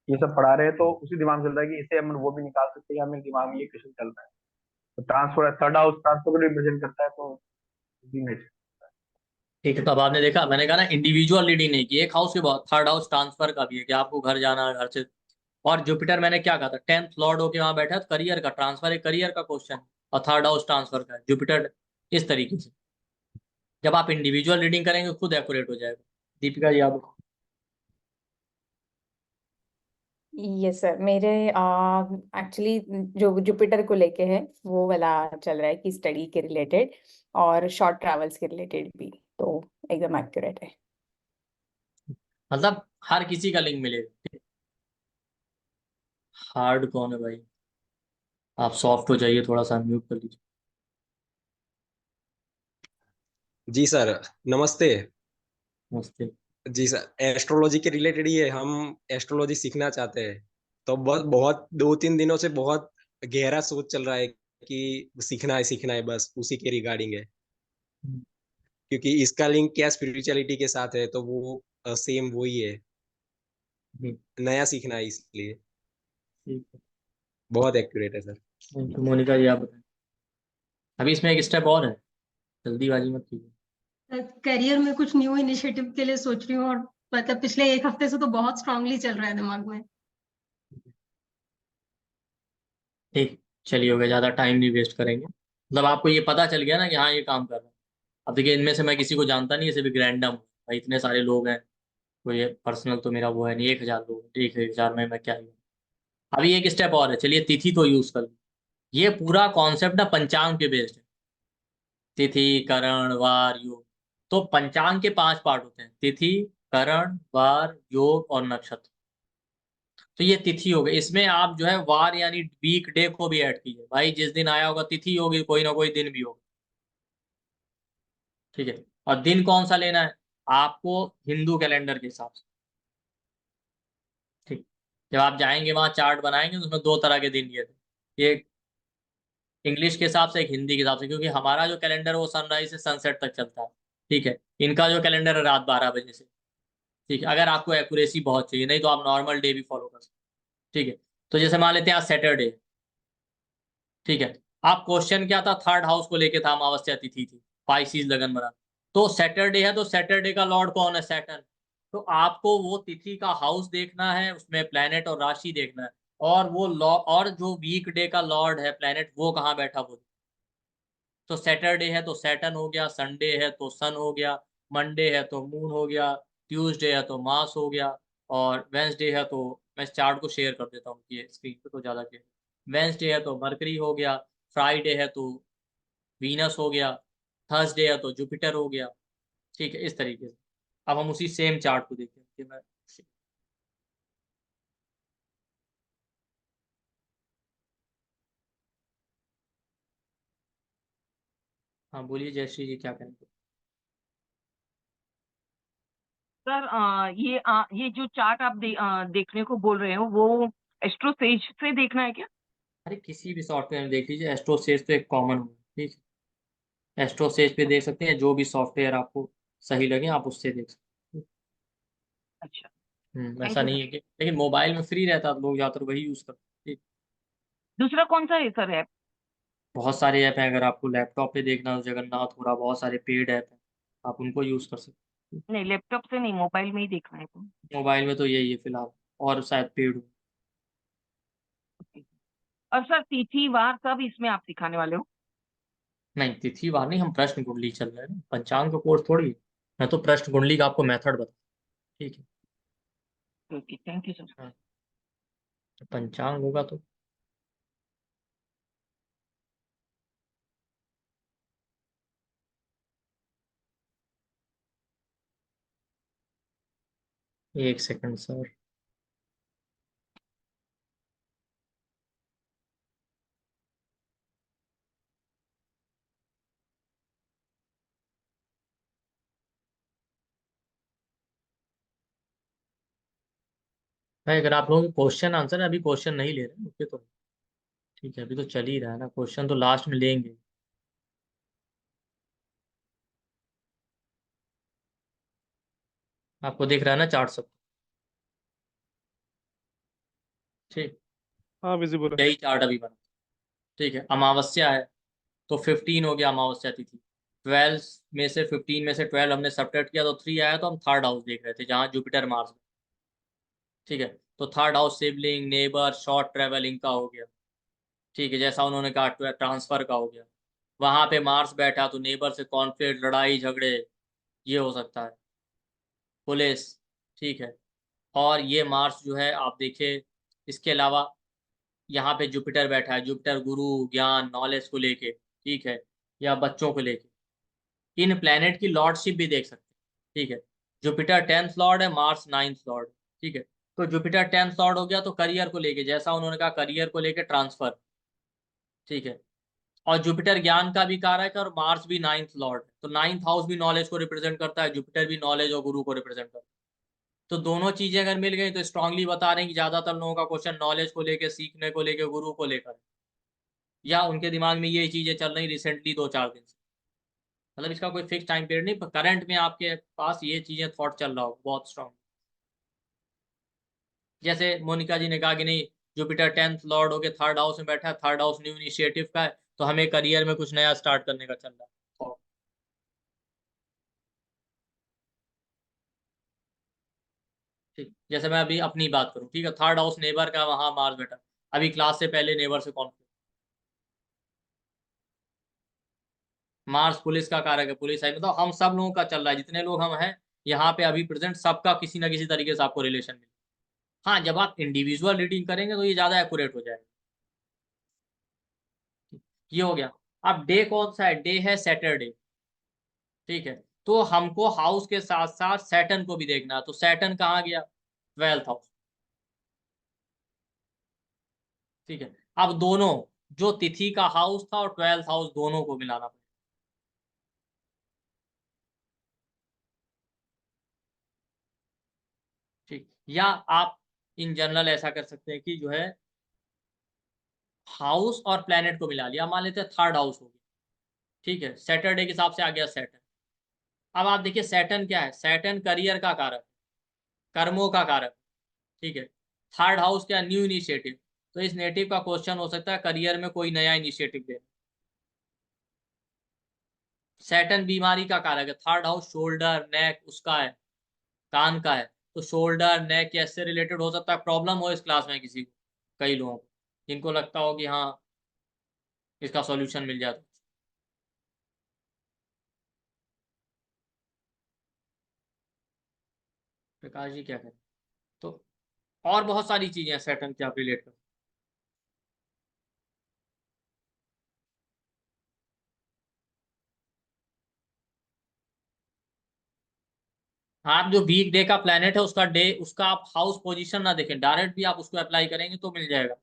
ये सब पढ़ा रहे हैं, तो उसी दिमाग में चल रहा है कि इसे हम वो भी निकाल सकते हैं, या मेरे दिमाग में ये क्वेश्चन चल रहा है। तो ट्रांसफर थर्ड हाउस ट्रांसफर को रिप्रेजेंट करता है, तो इसी में ठीक है। तो अब आपने देखा, मैंने कहा ना इंडिविजुअल रीडिंग नहीं की, एक हाउस के बाद थर्ड हाउस ट्रांसफर का भी है कि आपको घर जाना है, घर से। और जुपिटर मैंने क्या कहा था, 10th लॉर्ड होके वहां बैठा है, तो करियर का ट्रांसफर है, करियर का क्वेश्चन। और थर्ड हाउस ट्रांसफर का है जुपिटर। इस तरीके से जब आप इंडिविजुअल रीडिंग करेंगे खुद एक्यूरेट हो जाएगा। दीपिका जी आप। यस सर, मेरे एक्चुअली जो जुपिटर को लेके है वो वाला चल रहा है कि स्टडी के रिलेटेड और शॉर्ट ट्रैवल्स के रिलेटेड भी, तो एकदम एक्यूरेट है। मतलब हर किसी का लिंक मिलेगा। हार्ड कौन है भाई, आप सॉफ्ट हो जाइए, थोड़ा सा म्यूट कर लीजिए। जी सर, नमस्ते। नमस्ते। जी सर, एस्ट्रोलॉजी के रिलेटेड ही है, हम एस्ट्रोलॉजी सीखना चाहते हैं। तो बहुत बहुत 2-3 दिनों से बहुत गहरा सोच चल रहा है कि सीखना है, बस उसी के रिगार्डिंग है। हम्म। क्योंकि इसका लिंक क्या स्पिरिचुअलिटी के साथ है, तो वो सेम वही है। हम्म। नया सीखना है, इसलिए ठीक है। बहुत एक्यूरेट है सर। तो मोनिका जी आप बताएं। अभी इसमें एक स्टेप और है, जल्दीबाजी मत कीजिए। करियर में कुछ न्यू इनिशिएटिव के लिए सोच रही हूँ, और मतलब पिछले एक हफ्ते से तो बहुत स्ट्रांगली चल रहा है दिमाग में। ठीक। चलिए हो गया, ज्यादा टाइम नहीं वेस्ट करेंगे। मतलब आपको ये पता चल गया ना कि हाँ ये काम कर रहा है। अब देखिए इनमें से मैं किसी को जानता नहीं, इसे भी रैंडम भाई, इतने सारे लोग हैं। कोई पर्सनल तो मेरा वो है नहीं, 1000 लोग, 1000 में मैं क्या ही हूँ। अभी एक स्टेप और है, चलिए तिथि तो यूज कर लो। ये पूरा कॉन्सेप्ट ना पंचांग पे बेस्ड है। तिथि, करण, वार, योग। तो पंचांग के 5 पार्ट होते हैं, तिथि, करण, वार, योग और नक्षत्र। तो ये तिथि हो गई, इसमें आप जो है वार यानी वीक डे को भी ऐड कीजिए भाई, जिस दिन आया होगा तिथि होगी, कोई ना कोई दिन भी होगा। ठीक है। और दिन कौन सा लेना है आपको, हिंदू कैलेंडर के हिसाब से। ठीक। जब आप जाएंगे वहां चार्ट बनाएंगे तो उसमें 2 तरह के दिन दिए थे, एक इंग्लिश के हिसाब से, एक हिंदी के हिसाब से, क्योंकि हमारा जो कैलेंडर है वो सनराइज से सनसेट तक चलता है। ठीक है। इनका जो कैलेंडर है रात 12 बजे से। ठीक है, अगर आपको एक्यूरेसी बहुत चाहिए, नहीं तो आप नॉर्मल डे भी फॉलो कर सकते हैं। ठीक है। तो जैसे मान लेते हैं आज सैटरडे, ठीक है, आप क्वेश्चन क्या था, थर्ड हाउस को लेके था, अमावस्या तिथि थी, पाइसिस लगन बना, तो सैटरडे है तो सैटरडे का लॉर्ड कौन है, सैटर्न। तो आपको वो तिथि का हाउस देखना है, उसमें प्लेनेट और राशि देखना है, और वो और जो वीक डे का लॉर्ड है प्लेनेट वो कहाँ बैठा वो। तो सैटरडे है तो सैटर्न हो गया, संडे है तो सन हो गया, मंडे है तो मून हो गया, ट्यूसडे है तो मार्स हो गया, और वेंसडे है तो, मैं इस चार्ट को शेयर कर देता हूँ ये स्क्रीन पे तो ज्यादा क्लियर। वेंसडे है तो मरकरी हो गया, फ्राइडे है तो वीनस हो गया, थर्सडे है तो जुपिटर हो गया। ठीक है, इस तरीके से। अब हम उसी सेम चार्ट को देखते हैं कि मैं, हाँ बोलिए जयश्री जी क्या करेंगे। सर ये जो चार्ट आप देखने को बोल रहे हो वो एस्ट्रोसेज से देखना है क्या? अरे किसी भी सॉफ्टवेयर में देख लीजिए, एस्ट्रोसेज तो एक कॉमन हो, ठीक है, एस्ट्रोसेज पे देख सकते हैं, जो भी सॉफ्टवेयर आपको सही लगे आप उससे देख सकते हैं। अच्छा, थैंक ऐसा यू नहीं सर। है कि, लेकिन मोबाइल में फ्री रहता है तो लोग ज्यादातर वही यूज करते हैं। ठीक। दूसरा कौन सा है सर ऐप? बहुत सारे ऐप हैं, अगर आपको लैपटॉप पे देखना हो जगन्नाथ हो रहा, बहुत सारे पेड ऐप हैं, आप उनको यूज कर सकते हैं। नहीं, लैपटॉप से नहीं, मोबाइल में ही देखना है तो। मोबाइल में तो यही है फिलहाल, और शायद पेड हो। और सर तिथि वार सब इसमें आप सिखाने वाले हो? नहीं तिथि वार नहीं, हम प्रश्न कुंडली चल रहे हैं ना, पंचांग का कोर्स थोड़ी है। मैं तो प्रश्न कुंडली का आपको मेथड बता, ठीक है। Okay, thank you sir. हाँ, पंचांग होगा तो, एक सेकंड सर। भाई अगर आप लोगों के क्वेश्चन आंसर, अभी क्वेश्चन नहीं ले रहे ओके, तो ठीक है, अभी तो चल ही रहा है ना, क्वेश्चन तो लास्ट में लेंगे। आपको दिख रहा है ना चार्ट सब, ठीक। हाँ विजिबल है। यही चार्ट अभी बना, ठीक है। अमावस्या है तो 15 हो गया अमावस्या तिथि, 12 में से 15 में से 12 हमने सब्ट्रैक्ट किया तो 3 आया, तो हम थर्ड हाउस देख रहे थे जहाँ जुपिटर मार्स, ठीक है। तो third house sibling, neighbour, short travelling का हो गया, ठीक है, जैसा उन्होंने कहा ट्रांसफर का हो गया। वहां पे मार्स बैठा तो नेबर से कॉन्फ्लिक्ट, लड़ाई झगड़े, ये हो सकता है, पुलिस, ठीक है। और ये मार्स जो है आप देखिए, इसके अलावा यहाँ पे जुपिटर बैठा है, जुपिटर गुरु, ज्ञान, नॉलेज को लेके, ठीक है, या बच्चों को लेके। इन प्लेनेट की लॉर्डशिप भी देख सकते हैं, ठीक है। जुपिटर 10th लॉर्ड है, मार्स 9th लॉर्ड, ठीक है। तो जुपिटर 10th लॉर्ड हो गया तो करियर को लेके, जैसा उन्होंने कहा करियर को लेके ट्रांसफर, ठीक है। और जुपिटर ज्ञान का भी कारक है और मार्स भी 9th लॉर्ड है, तो 9th हाउस भी नॉलेज को रिप्रेजेंट करता है, जुपिटर भी नॉलेज और गुरु को रिप्रेजेंट करता है। तो दोनों चीजें अगर मिल गई तो स्ट्रांगली बता रहे हैं कि ज्यादातर लोगों का क्वेश्चन नॉलेज को लेके, सीखने को लेके, गुरु को लेकर, या उनके दिमाग में ये चीजें चल रही रिसेंटली 2-4 दिन से। मतलब इसका कोई फिक्स टाइम पीरियड नहीं, पर करंट में आपके पास ये चीजें थॉट चल रहा हो बहुत स्ट्रांग। जैसे मोनिका जी ने कहा कि नहीं, जुपिटर 10th लॉर्ड होके थर्ड हाउस में बैठा है, थर्ड हाउस न्यू इनिशिएटिव का है, तो हमें करियर में कुछ नया स्टार्ट करने का चल रहा है। ठीक, जैसे मैं अभी अपनी बात करूं, ठीक है, थर्ड हाउस नेबर का, वहां मार्स बैठा, अभी क्लास से पहले नेबर से कॉन्फ्लिक्ट, मार्स पुलिस का कारक है, पुलिस है, मतलब हम सब लोगों का चल रहा है, जितने लोग हम हैं यहाँ पे अभी प्रेजेंट, सबका किसी ना किसी तरीके से आपको रिलेशन मिले। हाँ जब आप इंडिविजुअल रीडिंग करेंगे तो ये ज्यादा एक्यूरेट हो जाएगा। ये हो गया। अब डे कौन सा है, डे है सैटरडे, ठीक है। तो हमको हाउस के साथ साथ सैटर्न को भी देखना है, तो सैटर्न कहाँ गया, 12th हाउस, ठीक है। अब दोनों, जो तिथि का हाउस था और 12th हाउस, दोनों को मिलाना पड़ेगा, ठीक। या आप इन जनरल ऐसा कर सकते हैं कि जो है हाउस और प्लेनेट को मिला लिया, मान लेते हैं थर्ड हाउस हो गया, ठीक है, सैटरडे के हिसाब से आ गया सैटर्न। अब आप देखिए सैटर्न क्या है, सैटर्न करियर का कारक, कर्मों का कारक, ठीक है। थर्ड हाउस क्या, न्यू इनिशिएटिव, तो इस नेटिव का क्वेश्चन हो सकता है करियर में कोई नया इनिशिएटिव लेना। सैटर्न बीमारी का कारक है, थर्ड हाउस शोल्डर नेक उसका है, कान का है, तो शोल्डर नेक या इससे रिलेटेड हो सकता है प्रॉब्लम हो इस क्लास में किसी को, कई लोगों को जिनको लगता हो कि हाँ इसका सॉल्यूशन मिल जाता। प्रकाश जी क्या करें? तो और बहुत सारी चीजें हैं सैटर्न की आप रिलेट कर। आप जो वीक डे का प्लेनेट है उसका डे, उसका आप हाउस पोजीशन ना देखें, डायरेक्ट भी आप उसको अप्लाई करेंगे तो मिल जाएगा।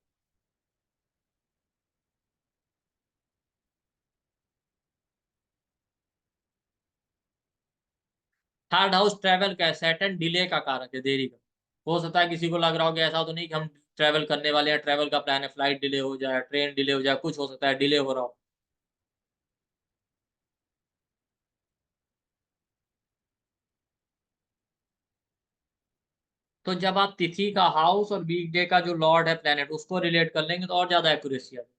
थर्ड हाउस ट्रेवल का है, सैटर्न डिले का कारक है, देरी का। हो सकता है किसी को लग रहा हो कि ऐसा तो नहीं कि हम ट्रेवल करने वाले हैं, ट्रेवल का प्लान है, फ्लाइट डिले हो जाए, ट्रेन डिले हो जाए, कुछ हो सकता है डिले हो रहा हो। तो जब आप तिथि का हाउस और वीक डे का जो लॉर्ड है प्लेनेट उसको रिलेट कर लेंगे तो और ज्यादा एक्यूरेसी आ जाएगी।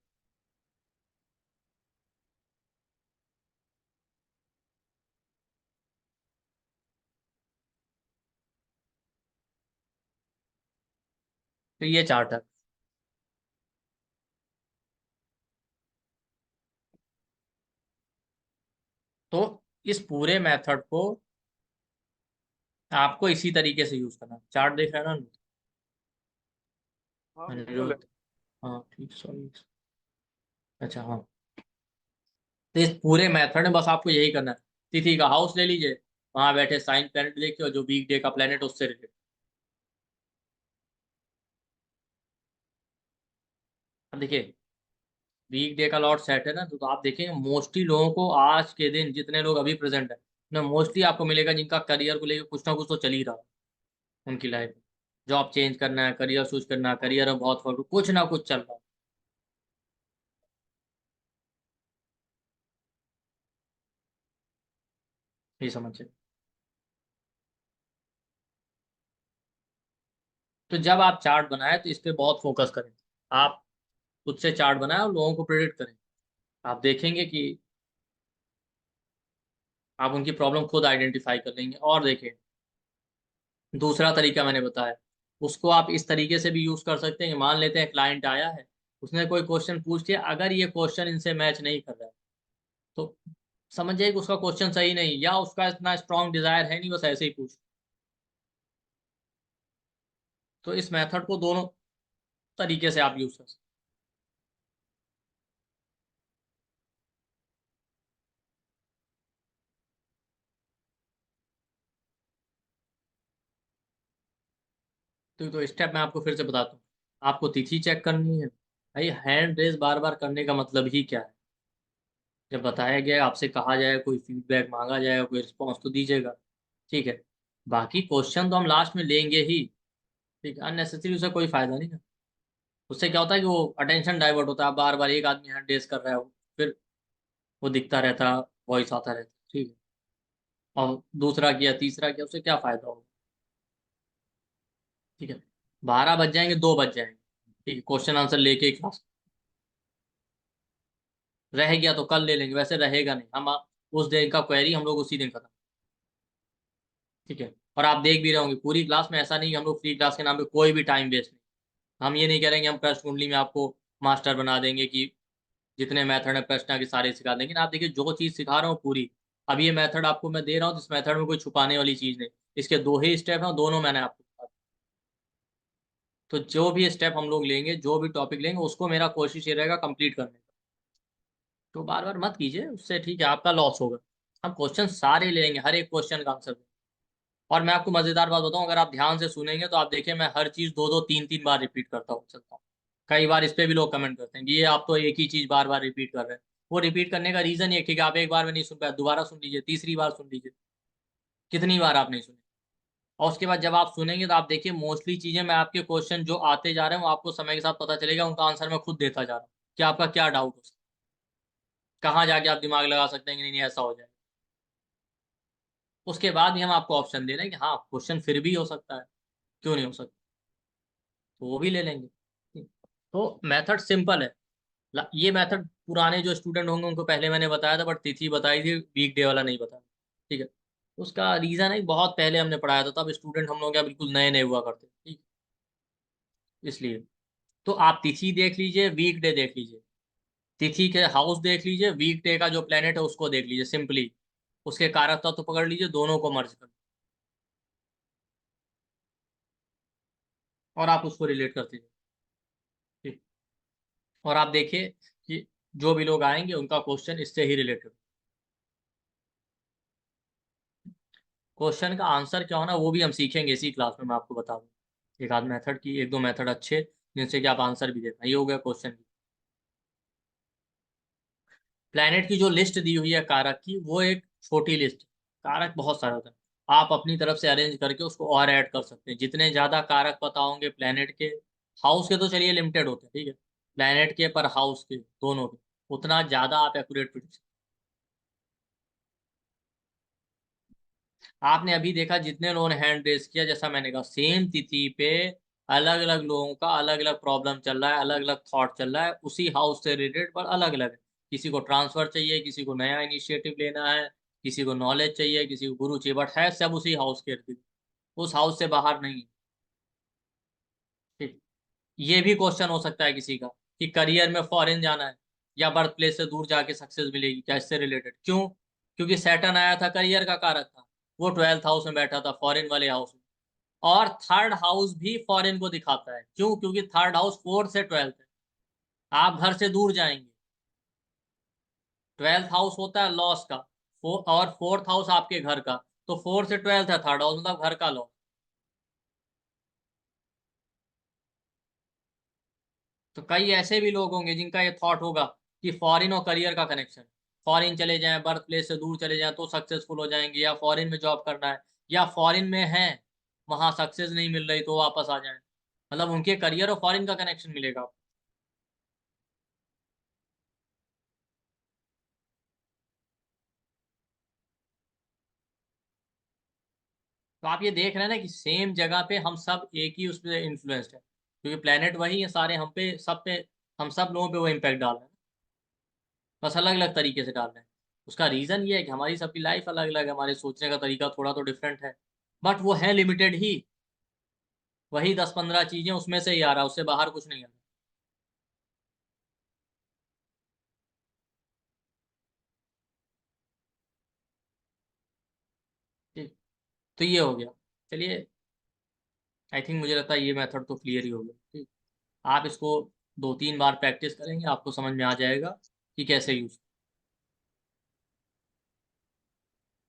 तो ये चार्ट है। तो इस पूरे मेथड को आपको इसी तरीके से यूज करना। चार्ट देख रहे हैं ना हाँ बिल्कुल है। अनिरुद्ध? हाँ ठीक, सॉरी। अच्छा हाँ, तो इस पूरे मेथड में बस आपको यही करना है, तिथि का हाउस ले लीजिए, वहां बैठे साइन प्लेनेट देखिए और जो वीक डे का प्लेनेट उससे रिलेटेड। अब देखिए वीक डे का लॉर्ड सेट है ना, तो आप देखेंगे मोस्टली लोगों को आज के दिन जितने लोग अभी प्रेजेंट है ना, मोस्टली आपको मिलेगा जिनका करियर को लेकर कुछ ना कुछ तो चल ही रहा है उनकी लाइफ में। जॉब चेंज करना है, करियर स्विच करना है, करियर में बहुत फर्क, कुछ ना कुछ चल रहा है। ये समझिए। तो जब आप चार्ट बनाए तो इस पे बहुत फोकस करें। आप खुद से चार्ट बनाए और लोगों को प्रेडिक्ट करें। आप देखेंगे कि आप उनकी प्रॉब्लम खुद आइडेंटिफाई कर लेंगे। और देखिए दूसरा तरीका मैंने बताया, उसको आप इस तरीके से भी यूज कर सकते हैं कि मान लेते हैं क्लाइंट आया है, उसने कोई क्वेश्चन पूछ लिया, अगर ये क्वेश्चन इनसे मैच नहीं कर रहा है तो समझ जाइए कि उसका क्वेश्चन सही नहीं, या उसका इतना स्ट्रॉन्ग डिजायर है नहीं, बस ऐसे ही पूछ। तो इस मेथड को दोनों तरीके से आप यूज कर सकते हैं। तो स्टेप मैं आपको फिर से बताता हूँ। आपको तिथि चेक करनी है। भाई हैंड रेज बार बार करने का मतलब ही क्या है? जब बताया गया, आपसे कहा जाए, कोई फीडबैक मांगा जाएगा, कोई रिस्पॉन्स तो दीजिएगा, ठीक है। बाकी क्वेश्चन तो हम लास्ट में लेंगे ही, ठीक है। अननेसेसरी उसे कोई फायदा नहीं है। उससे क्या होता है कि वो अटेंशन डाइवर्ट होता है, बार बार एक आदमी हैंड रेज कर रहा है, फिर वो दिखता रहता, वॉइस आता रहता, ठीक है। और दूसरा किया, तीसरा किया, उससे क्या फायदा होगा? ठीक है। 12 बज जाएंगे, 2 बज जाएंगे, ठीक है, क्वेश्चन आंसर लेके ही क्लास रह गया तो कल ले लेंगे, वैसे रहेगा नहीं। हम उस दिन का क्वेरी हम लोग उसी दिन खत्म, ठीक है। और आप देख भी रहे होंगे पूरी क्लास में, ऐसा नहीं कि हम लोग फ्री क्लास के नाम पे कोई भी टाइम वेस्ट नहीं। हम ये नहीं करेंगे हम प्रश्न कुंडली में आपको मास्टर बना देंगे कि जितने मेथड है प्रश्न के सारे सिखा देंगे ना। आप देखिए जो चीज सिखा रहा हूँ पूरी, अब ये मेथड आपको मैं दे रहा हूँ तो इस मेथड में कोई छुपाने वाली चीज नहीं। इसके 2 ही स्टेप हैं, दोनों मैंने आपको बता दिए। तो जो भी स्टेप हम लोग लेंगे, जो भी टॉपिक लेंगे, उसको मेरा कोशिश ये रहेगा कंप्लीट करने का। तो बार बार मत कीजिए, उससे ठीक है आपका लॉस होगा। हम क्वेश्चन सारे ले लेंगे, हर एक क्वेश्चन का आंसर। और मैं आपको मजेदार बात बताऊं, अगर आप ध्यान से सुनेंगे तो आप देखिए मैं हर चीज 2-2 3-3 बार रिपीट करता हूँ चलता हूँ। कई बार इस पे भी लोग कमेंट करते हैं कि ये आप तो एक ही चीज बार बार रिपीट कर रहे हैं। वो रिपीट करने का रीजन ये है कि आप एक बार में नहीं सुन पाए, दोबारा सुन लीजिए, तीसरी बार सुन लीजिए, कितनी बार आप नहीं सुने। और उसके बाद जब आप सुनेंगे तो आप देखिए मोस्टली चीजें, मैं आपके क्वेश्चन जो आते जा रहे हैं वो आपको समय के साथ पता चलेगा, उनका आंसर मैं खुद देता जा रहा हूँ कि आपका क्या डाउट हो सकता है, कहाँ जाके आप दिमाग लगा सकते हैं कि नहीं नहीं ऐसा हो जाए। उसके बाद भी हम आपको ऑप्शन दे रहे हैं कि हाँ क्वेश्चन फिर भी हो सकता है, क्यों नहीं हो सकता, तो वो भी ले लेंगे। तो मेथड सिंपल है। ये मेथड पुराने जो स्टूडेंट होंगे उनको पहले मैंने बताया था, बट तिथि बताई थी, वीकडे वाला नहीं बताया। ठीक है, उसका रीजन है बहुत पहले हमने पढ़ाया था, तब स्टूडेंट हम लोग क्या बिल्कुल नए नए हुआ करते। ठीक, इसलिए तो आप तिथि देख लीजिए, वीकडे देख लीजिए, तिथि के हाउस देख लीजिए, वीकडे का जो प्लेनेट है उसको देख लीजिए सिंपली, उसके कारक तत्व तो पकड़ लीजिए, दोनों को मर्ज कर और आप उसको रिलेट करते जाइए। ठीक, और आप देखिए कि जो भी लोग आएंगे उनका क्वेश्चन इससे ही रिलेटेड। क्वेश्चन का आंसर क्या होना वो भी हम सीखेंगे इसी क्लास में, मैं आपको बता दूं एक आध मेथड की, एक दो मेथड अच्छे जिनसे कि आप आंसर भी दे पाए। ये हो गया क्वेश्चन की। प्लैनेट की जो लिस्ट दी हुई है कारक की, वो एक छोटी लिस्ट, कारक बहुत सारे होते हैं, आप अपनी तरफ से अरेंज करके उसको और ऐड कर सकते हैं। जितने ज्यादा कारक पता होंगे प्लैनेट के, हाउस के तो चलिए लिमिटेड होते हैं, ठीक है, प्लैनेट के पर हाउस के दोनों के, उतना ज्यादा आप एक्यूरेट प्रिडिक्शन। आपने अभी देखा जितने लोगों ने हैंड रेस किया, जैसा मैंने कहा सेम तिथि पे अलग अलग लोगों का अलग अलग प्रॉब्लम चल रहा है, अलग अलग थॉट चल रहा है, उसी हाउस से रिलेटेड पर अलग अलग है। किसी को ट्रांसफर चाहिए, किसी को नया इनिशिएटिव लेना है, किसी को नॉलेज चाहिए, किसी को गुरु चाहिए, बट है सब उसी हाउस के इर्द गिर्द, उस हाउस से बाहर नहीं। ठीक, ये भी क्वेश्चन हो सकता है किसी का कि करियर में फॉरेन जाना है या बर्थ प्लेस से दूर जाके सक्सेस मिलेगी क्या, इससे रिलेटेड क्यों? क्योंकि सैटर्न आया था, करियर का कारक था, वो 12th हाउस में बैठा था, फॉरेन वाले हाउस में। और थर्ड हाउस भी फॉरेन को दिखाता है, क्यों? क्योंकि थर्ड हाउस 4th से 12th है, आप घर से दूर जाएंगे। 12th हाउस होता है लॉस का, और 4th हाउस आपके घर का, तो 4 से 12th है थर्ड हाउस, मतलब घर का लॉस। तो कई ऐसे भी लोग होंगे जिनका ये थॉट होगा कि फॉरेन और करियर का कनेक्शन, फॉरेन चले जाएं, बर्थ प्लेस से दूर चले जाएं तो सक्सेसफुल हो जाएंगे, या फॉरेन में जॉब करना है, या फॉरेन में है वहां सक्सेस नहीं मिल रही तो वापस आ जाएं, मतलब उनके करियर और फॉरेन का कनेक्शन मिलेगा। तो आप ये देख रहे हैं ना कि सेम जगह पे हम सब एक ही उस पर इन्फ्लुएंस्ड है, क्योंकि प्लेनेट वही है सारे, हम पे सब पे, हम सब लोगों पे वो इम्पैक्ट डाल रहे हैं, बस अलग अलग तरीके से डाल रहे हैं। उसका रीजन ये है कि हमारी सबकी लाइफ अलग अलग है, हमारे सोचने का तरीका थोड़ा तो डिफरेंट है, बट वो है लिमिटेड ही, वही 10-15 चीजें उसमें से ही आ रहा है, उससे बाहर कुछ नहीं आ रहा। ठीक, तो ये हो गया। चलिए, आई थिंक मुझे लगता है ये मेथड तो क्लियर ही हो गया। ठीक, आप इसको 2-3 बार प्रैक्टिस करेंगे आपको समझ में आ जाएगा कि कैसे यूज